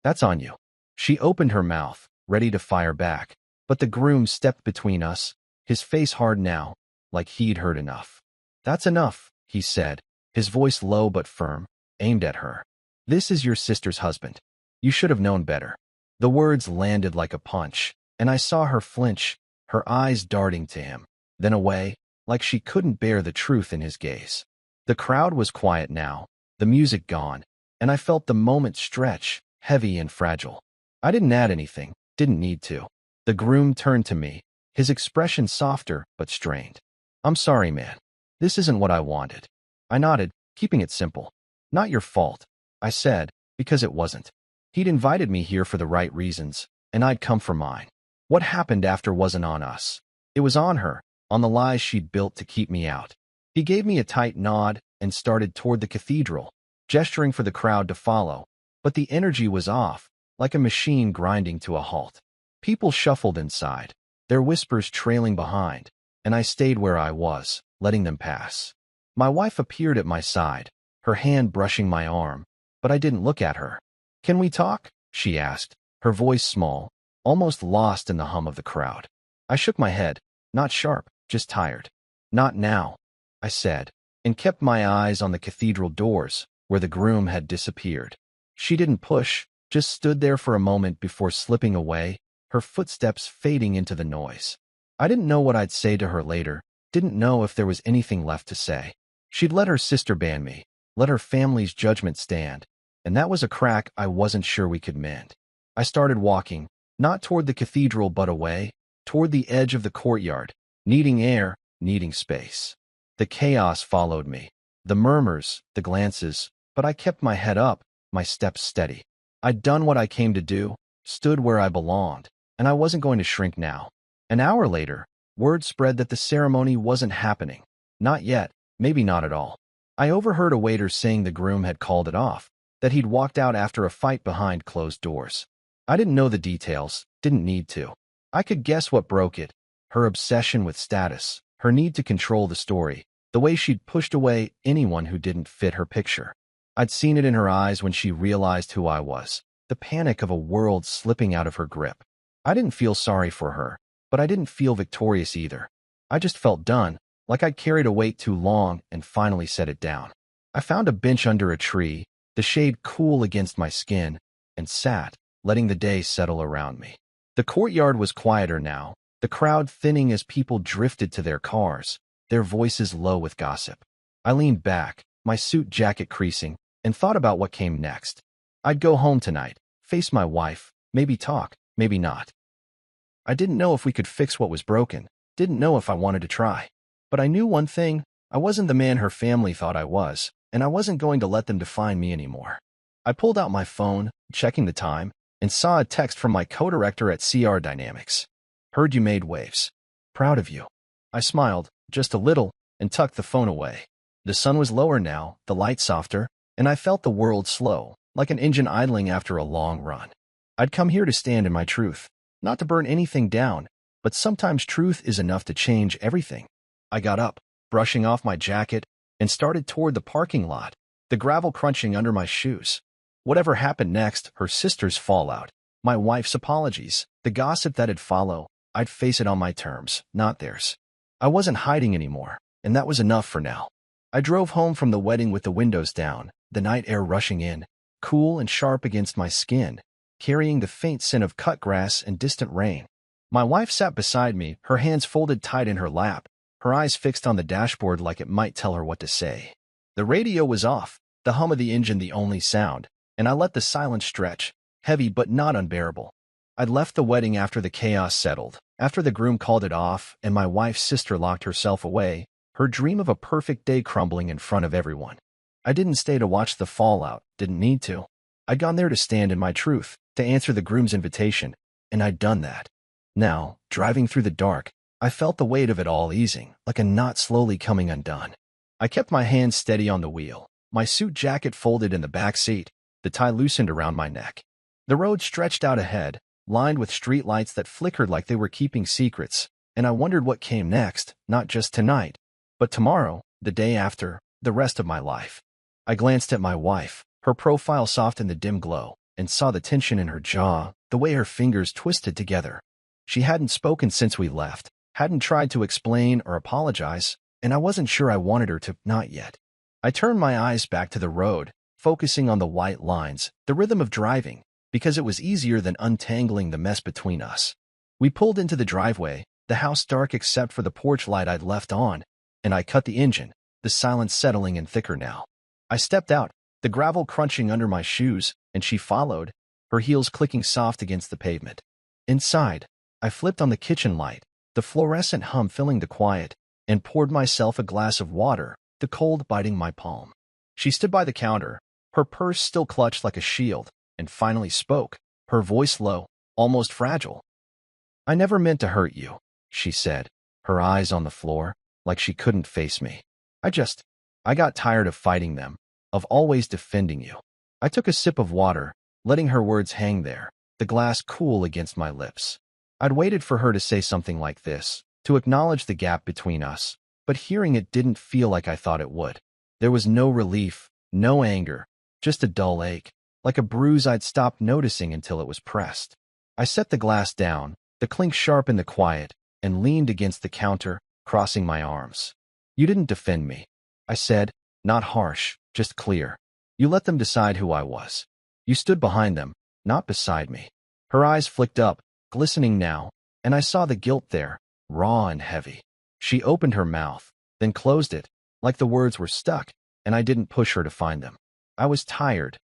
That's on you." She opened her mouth, ready to fire back, but the groom stepped between us, his face hard now, like he'd heard enough. "That's enough," he said, his voice low but firm, aimed at her. "This is your sister's husband. You should have known better." The words landed like a punch, and I saw her flinch, her eyes darting to him, then away, like she couldn't bear the truth in his gaze. The crowd was quiet now, the music gone, and I felt the moment stretch, heavy and fragile. I didn't add anything, didn't need to. The groom turned to me, his expression softer but strained. "I'm sorry, man. This isn't what I wanted." I nodded, keeping it simple. "Not your fault," I said, because it wasn't. He'd invited me here for the right reasons, and I'd come for mine. What happened after wasn't on us. It was on her, on the lies she'd built to keep me out. He gave me a tight nod and started toward the cathedral, gesturing for the crowd to follow, but the energy was off, like a machine grinding to a halt. People shuffled inside, their whispers trailing behind, and I stayed where I was, letting them pass. My wife appeared at my side, her hand brushing my arm, but I didn't look at her. "Can we talk?" she asked, her voice small, almost lost in the hum of the crowd. I shook my head, not sharp, just tired. "Not now," I said, and kept my eyes on the cathedral doors, where the groom had disappeared. She didn't push, just stood there for a moment before slipping away, her footsteps fading into the noise. I didn't know what I'd say to her later, didn't know if there was anything left to say. She'd let her sister ban me, let her family's judgment stand, and that was a crack I wasn't sure we could mend. I started walking, not toward the cathedral but away, toward the edge of the courtyard, needing air, needing space. The chaos followed me, the murmurs, the glances, but I kept my head up, my steps steady. I'd done what I came to do, stood where I belonged, and I wasn't going to shrink now. An hour later, word spread that the ceremony wasn't happening. Not yet, maybe not at all. I overheard a waiter saying the groom had called it off, that he'd walked out after a fight behind closed doors. I didn't know the details, didn't need to. I could guess what broke it: her obsession with status, her need to control the story, the way she'd pushed away anyone who didn't fit her picture. I'd seen it in her eyes when she realized who I was, the panic of a world slipping out of her grip. I didn't feel sorry for her, but I didn't feel victorious either. I just felt done, like I'd carried a weight too long and finally set it down. I found a bench under a tree, the shade cool against my skin, and sat, letting the day settle around me. The courtyard was quieter now, the crowd thinning as people drifted to their cars, their voices low with gossip. I leaned back, my suit jacket creasing, and thought about what came next. I'd go home tonight, face my wife, maybe talk, maybe not. I didn't know if we could fix what was broken, didn't know if I wanted to try. But I knew one thing: I wasn't the man her family thought I was, and I wasn't going to let them define me anymore. I pulled out my phone, checking the time, and saw a text from my co-director at CR Dynamics. "Heard you made waves. Proud of you." I smiled, just a little, and tucked the phone away. The sun was lower now, the light softer, and I felt the world slow, like an engine idling after a long run. I'd come here to stand in my truth, not to burn anything down, but sometimes truth is enough to change everything. I got up, brushing off my jacket, and started toward the parking lot, the gravel crunching under my shoes. Whatever happened next, her sister's fallout, my wife's apologies, the gossip that'd follow, I'd face it on my terms, not theirs. I wasn't hiding anymore, and that was enough for now. I drove home from the wedding with the windows down, the night air rushing in, cool and sharp against my skin, carrying the faint scent of cut grass and distant rain. My wife sat beside me, her hands folded tight in her lap, her eyes fixed on the dashboard like it might tell her what to say. The radio was off, the hum of the engine the only sound, and I let the silence stretch, heavy but not unbearable. I'd left the wedding after the chaos settled, after the groom called it off and my wife's sister locked herself away, her dream of a perfect day crumbling in front of everyone. I didn't stay to watch the fallout, didn't need to. I'd gone there to stand in my truth, to answer the groom's invitation, and I'd done that. Now, driving through the dark, I felt the weight of it all easing, like a knot slowly coming undone. I kept my hands steady on the wheel, my suit jacket folded in the back seat, the tie loosened around my neck. The road stretched out ahead, lined with street lights that flickered like they were keeping secrets, and I wondered what came next, not just tonight, but tomorrow, the day after, the rest of my life. I glanced at my wife, her profile soft in the dim glow, and saw the tension in her jaw, the way her fingers twisted together. She hadn't spoken since we left, hadn't tried to explain or apologize, and I wasn't sure I wanted her to, not yet. I turned my eyes back to the road, focusing on the white lines, the rhythm of driving, because it was easier than untangling the mess between us. We pulled into the driveway, the house dark except for the porch light I'd left on, and I cut the engine, the silence settling in thicker now. I stepped out, the gravel crunching under my shoes, and she followed, her heels clicking soft against the pavement. Inside, I flipped on the kitchen light, the fluorescent hum filling the quiet, and poured myself a glass of water, the cold biting my palm. She stood by the counter, her purse still clutched like a shield, and finally spoke, her voice low, almost fragile. "I never meant to hurt you," she said, her eyes on the floor, like she couldn't face me. I got tired of fighting them, of always defending you." I took a sip of water, letting her words hang there, the glass cool against my lips. I'd waited for her to say something like this, to acknowledge the gap between us, but hearing it didn't feel like I thought it would. There was no relief, no anger, just a dull ache, like a bruise I'd stopped noticing until it was pressed. I set the glass down, the clink sharp in the quiet, and leaned against the counter, crossing my arms. "You didn't defend me," I said, not harsh, just clear. "You let them decide who I was. You stood behind them, not beside me." Her eyes flicked up, glistening now, and I saw the guilt there, raw and heavy. She opened her mouth, then closed it, like the words were stuck, and I didn't push her to find them. I was tired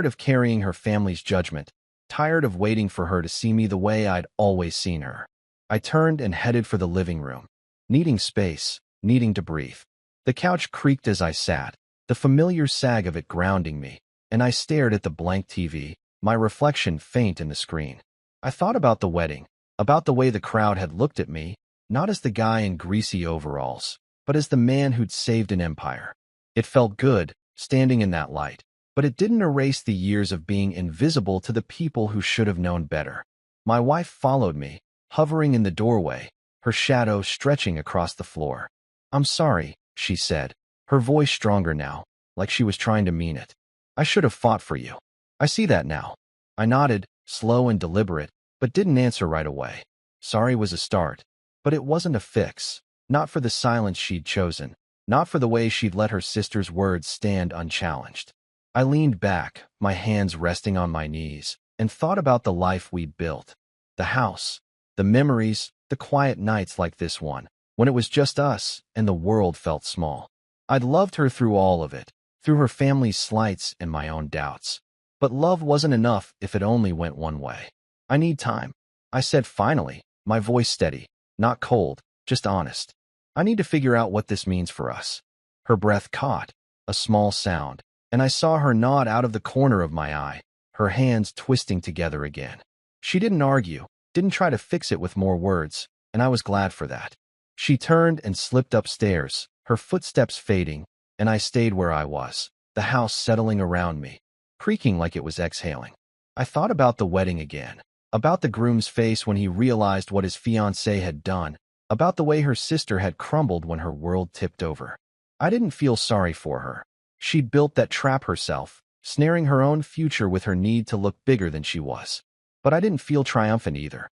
of carrying her family's judgment, tired of waiting for her to see me the way I'd always seen her. I turned and headed for the living room, needing space, needing to breathe. The couch creaked as I sat, the familiar sag of it grounding me, and I stared at the blank TV, my reflection faint in the screen. I thought about the wedding, about the way the crowd had looked at me, not as the guy in greasy overalls, but as the man who'd saved an empire. It felt good, standing in that light, but it didn't erase the years of being invisible to the people who should have known better. My wife followed me, hovering in the doorway, her shadow stretching across the floor. "I'm sorry," she said, her voice stronger now, like she was trying to mean it. "I should have fought for you. I see that now." I nodded, slow and deliberate, but didn't answer right away. Sorry was a start, but it wasn't a fix, not for the silence she'd chosen, not for the way she'd let her sister's words stand unchallenged. I leaned back, my hands resting on my knees, and thought about the life we'd built. The house, the memories, the quiet nights like this one, when it was just us and the world felt small. I'd loved her through all of it, through her family's slights and my own doubts. But love wasn't enough if it only went one way. "I need time," I said finally, my voice steady, not cold, just honest. "I need to figure out what this means for us." Her breath caught, a small sound, and I saw her nod out of the corner of my eye, her hands twisting together again. She didn't argue, didn't try to fix it with more words, and I was glad for that. She turned and slipped upstairs, her footsteps fading, and I stayed where I was, the house settling around me, creaking like it was exhaling. I thought about the wedding again, about the groom's face when he realized what his fiancée had done, about the way her sister had crumbled when her world tipped over. I didn't feel sorry for her. She'd built that trap herself, snaring her own future with her need to look bigger than she was. But I didn't feel triumphant either.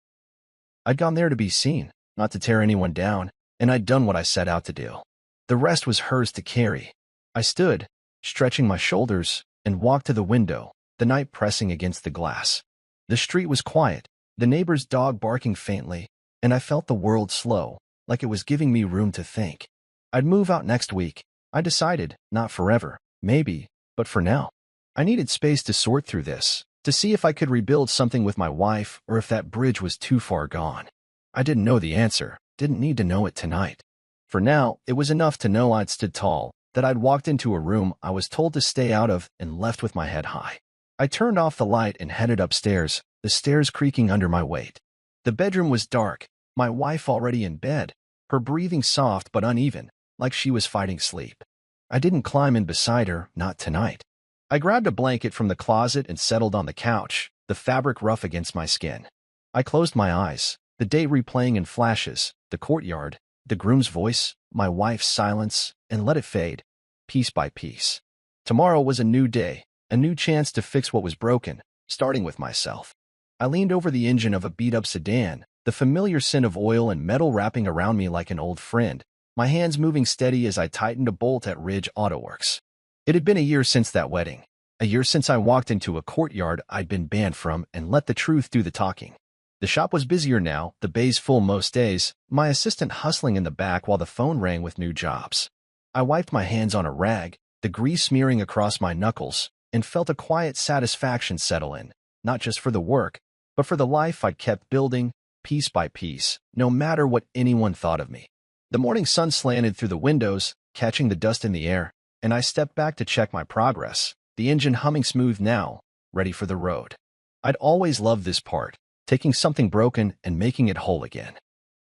I'd gone there to be seen, not to tear anyone down, and I'd done what I set out to do. The rest was hers to carry. I stood, stretching my shoulders, and walked to the window, the night pressing against the glass. The street was quiet, the neighbor's dog barking faintly, and I felt the world slow, like it was giving me room to think. I'd move out next week. I decided, not forever, maybe, but for now. I needed space to sort through this, to see if I could rebuild something with my wife or if that bridge was too far gone. I didn't know the answer, didn't need to know it tonight. For now, it was enough to know I'd stood tall, that I'd walked into a room I was told to stay out of and left with my head high. I turned off the light and headed upstairs, the stairs creaking under my weight. The bedroom was dark, my wife already in bed, her breathing soft but uneven, like she was fighting sleep. I didn't climb in beside her, not tonight. I grabbed a blanket from the closet and settled on the couch, the fabric rough against my skin. I closed my eyes, the day replaying in flashes, the courtyard, the groom's voice, my wife's silence, and let it fade, piece by piece. Tomorrow was a new day, a new chance to fix what was broken, starting with myself. I leaned over the engine of a beat-up sedan, the familiar scent of oil and metal wrapping around me like an old friend, my hands moving steady as I tightened a bolt at Ridge Auto Works. It had been a year since that wedding, a year since I walked into a courtyard I'd been banned from and let the truth do the talking. The shop was busier now, the bays full most days, my assistant hustling in the back while the phone rang with new jobs. I wiped my hands on a rag, the grease smearing across my knuckles, and felt a quiet satisfaction settle in, not just for the work, but for the life I'd kept building, piece by piece, no matter what anyone thought of me. The morning sun slanted through the windows, catching the dust in the air, and I stepped back to check my progress, the engine humming smooth now, ready for the road. I'd always loved this part, taking something broken and making it whole again.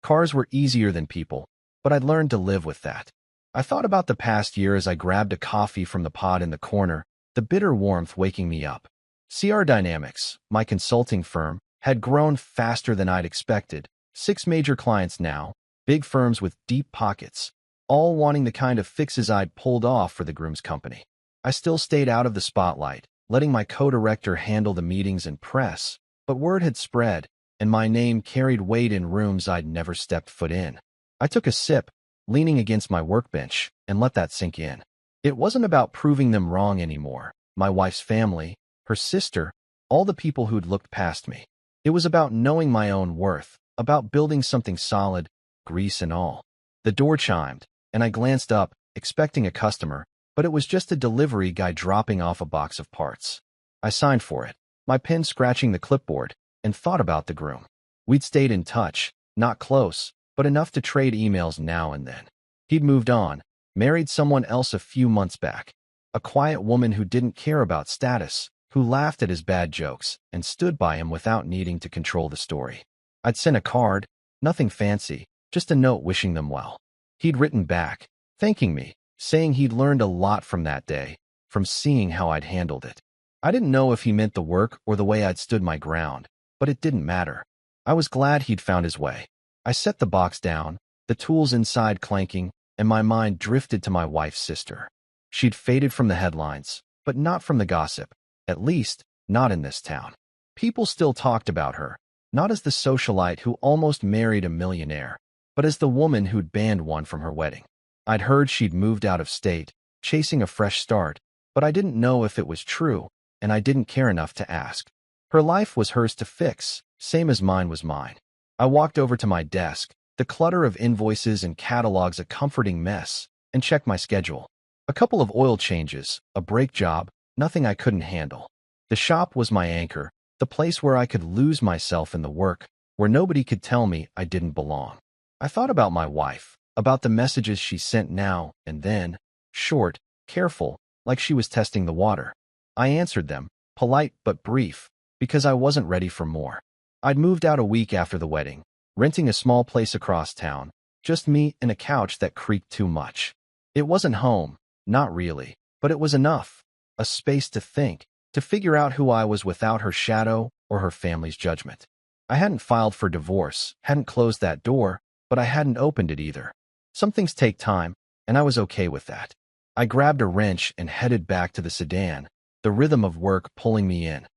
Cars were easier than people, but I'd learned to live with that. I thought about the past year as I grabbed a coffee from the pod in the corner, the bitter warmth waking me up. CR Dynamics, my consulting firm, had grown faster than I'd expected. 6 major clients now, big firms with deep pockets, all wanting the kind of fixes I'd pulled off for the groom's company. I still stayed out of the spotlight, letting my co-director handle the meetings and press, but word had spread, and my name carried weight in rooms I'd never stepped foot in. I took a sip, leaning against my workbench, and let that sink in. It wasn't about proving them wrong anymore. My wife's family, her sister, all the people who'd looked past me. It was about knowing my own worth, about building something solid, grease and all. The door chimed, and I glanced up, expecting a customer, but it was just a delivery guy dropping off a box of parts. I signed for it, my pen scratching the clipboard, and thought about the groom. We'd stayed in touch, not close, but enough to trade emails now and then. He'd moved on, married someone else a few months back, a quiet woman who didn't care about status, who laughed at his bad jokes and stood by him without needing to control the story. I'd sent a card, nothing fancy, just a note wishing them well. He'd written back, thanking me, saying he'd learned a lot from that day, from seeing how I'd handled it. I didn't know if he meant the work or the way I'd stood my ground, but it didn't matter. I was glad he'd found his way. I set the box down, the tools inside clanking, and my mind drifted to my wife's sister. She'd faded from the headlines, but not from the gossip, at least, not in this town. People still talked about her, not as the socialite who almost married a millionaire, but as the woman who'd banned one from her wedding. I'd heard she'd moved out of state, chasing a fresh start, but I didn't know if it was true, and I didn't care enough to ask. Her life was hers to fix, same as mine was mine. I walked over to my desk, the clutter of invoices and catalogs a comforting mess, and checked my schedule. A couple of oil changes, a brake job, nothing I couldn't handle. The shop was my anchor, the place where I could lose myself in the work, where nobody could tell me I didn't belong. I thought about my wife, about the messages she sent now and then, short, careful, like she was testing the water. I answered them, polite but brief, because I wasn't ready for more. I'd moved out a week after the wedding, renting a small place across town, just me and a couch that creaked too much. It wasn't home, not really, but it was enough. A space to think, to figure out who I was without her shadow or her family's judgment. I hadn't filed for divorce, hadn't closed that door, but I hadn't opened it either. Some things take time, and I was okay with that. I grabbed a wrench and headed back to the sedan, the rhythm of work pulling me in.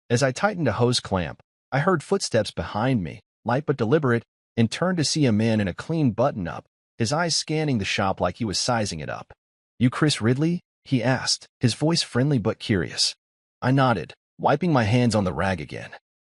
As I tightened a hose clamp, I heard footsteps behind me, light but deliberate, and turned to see a man in a clean button-up, his eyes scanning the shop like he was sizing it up. "You Chris Ridley?" he asked, his voice friendly but curious. I nodded, wiping my hands on the rag again.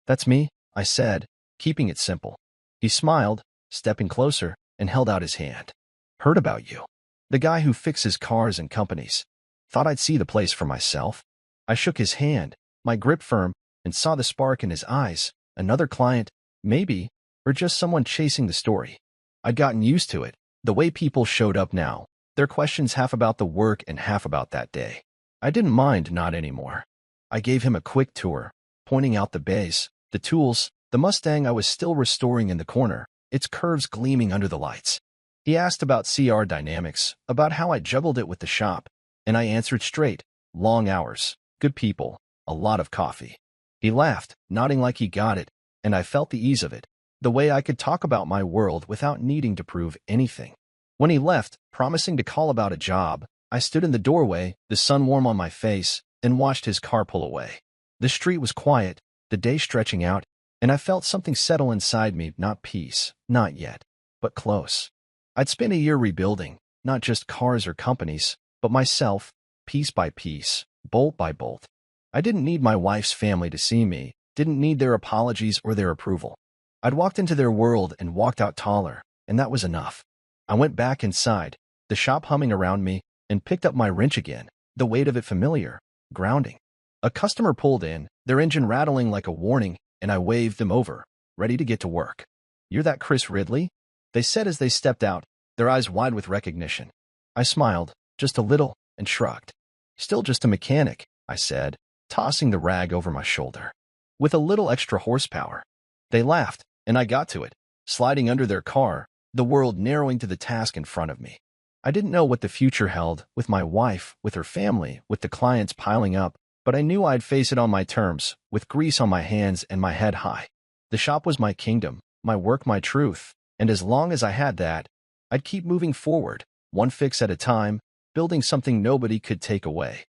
"That's me," I said, keeping it simple. He smiled, stepping closer, and held out his hand. "Heard about you. The guy who fixes cars and companies. Thought I'd see the place for myself." I shook his hand, my grip firm, and saw the spark in his eyes. Another client, maybe, or just someone chasing the story. I'd gotten used to it, the way people showed up now, their questions half about the work and half about that day. I didn't mind, not anymore. I gave him a quick tour, pointing out the bays, the tools, the Mustang I was still restoring in the corner, its curves gleaming under the lights. He asked about CR dynamics, about how I juggled it with the shop, and I answered straight, long hours, good people, a lot of coffee. He laughed, nodding like he got it, and I felt the ease of it, the way I could talk about my world without needing to prove anything. When he left, promising to call about a job, I stood in the doorway, the sun warm on my face, and watched his car pull away. The street was quiet, the day stretching out, and I felt something settle inside me, not peace, not yet, but close. I'd spent a year rebuilding, not just cars or companies, but myself, piece by piece, bolt by bolt. I didn't need my wife's family to see me, didn't need their apologies or their approval. I'd walked into their world and walked out taller, and that was enough. I went back inside, the shop humming around me, and picked up my wrench again, the weight of it familiar, grounding. A customer pulled in, their engine rattling like a warning, and I waved them over, ready to get to work. "You're that Chris Ridley?" they said as they stepped out, their eyes wide with recognition. I smiled, just a little, and shrugged. "Still just a mechanic," I said, tossing the rag over my shoulder. "With a little extra horsepower." They laughed, and I got to it, sliding under their car, the world narrowing to the task in front of me. I didn't know what the future held, with my wife, with her family, with the clients piling up, but I knew I'd face it on my terms, with grease on my hands and my head high. The shop was my kingdom, my work my truth, and as long as I had that, I'd keep moving forward, one fix at a time, building something nobody could take away.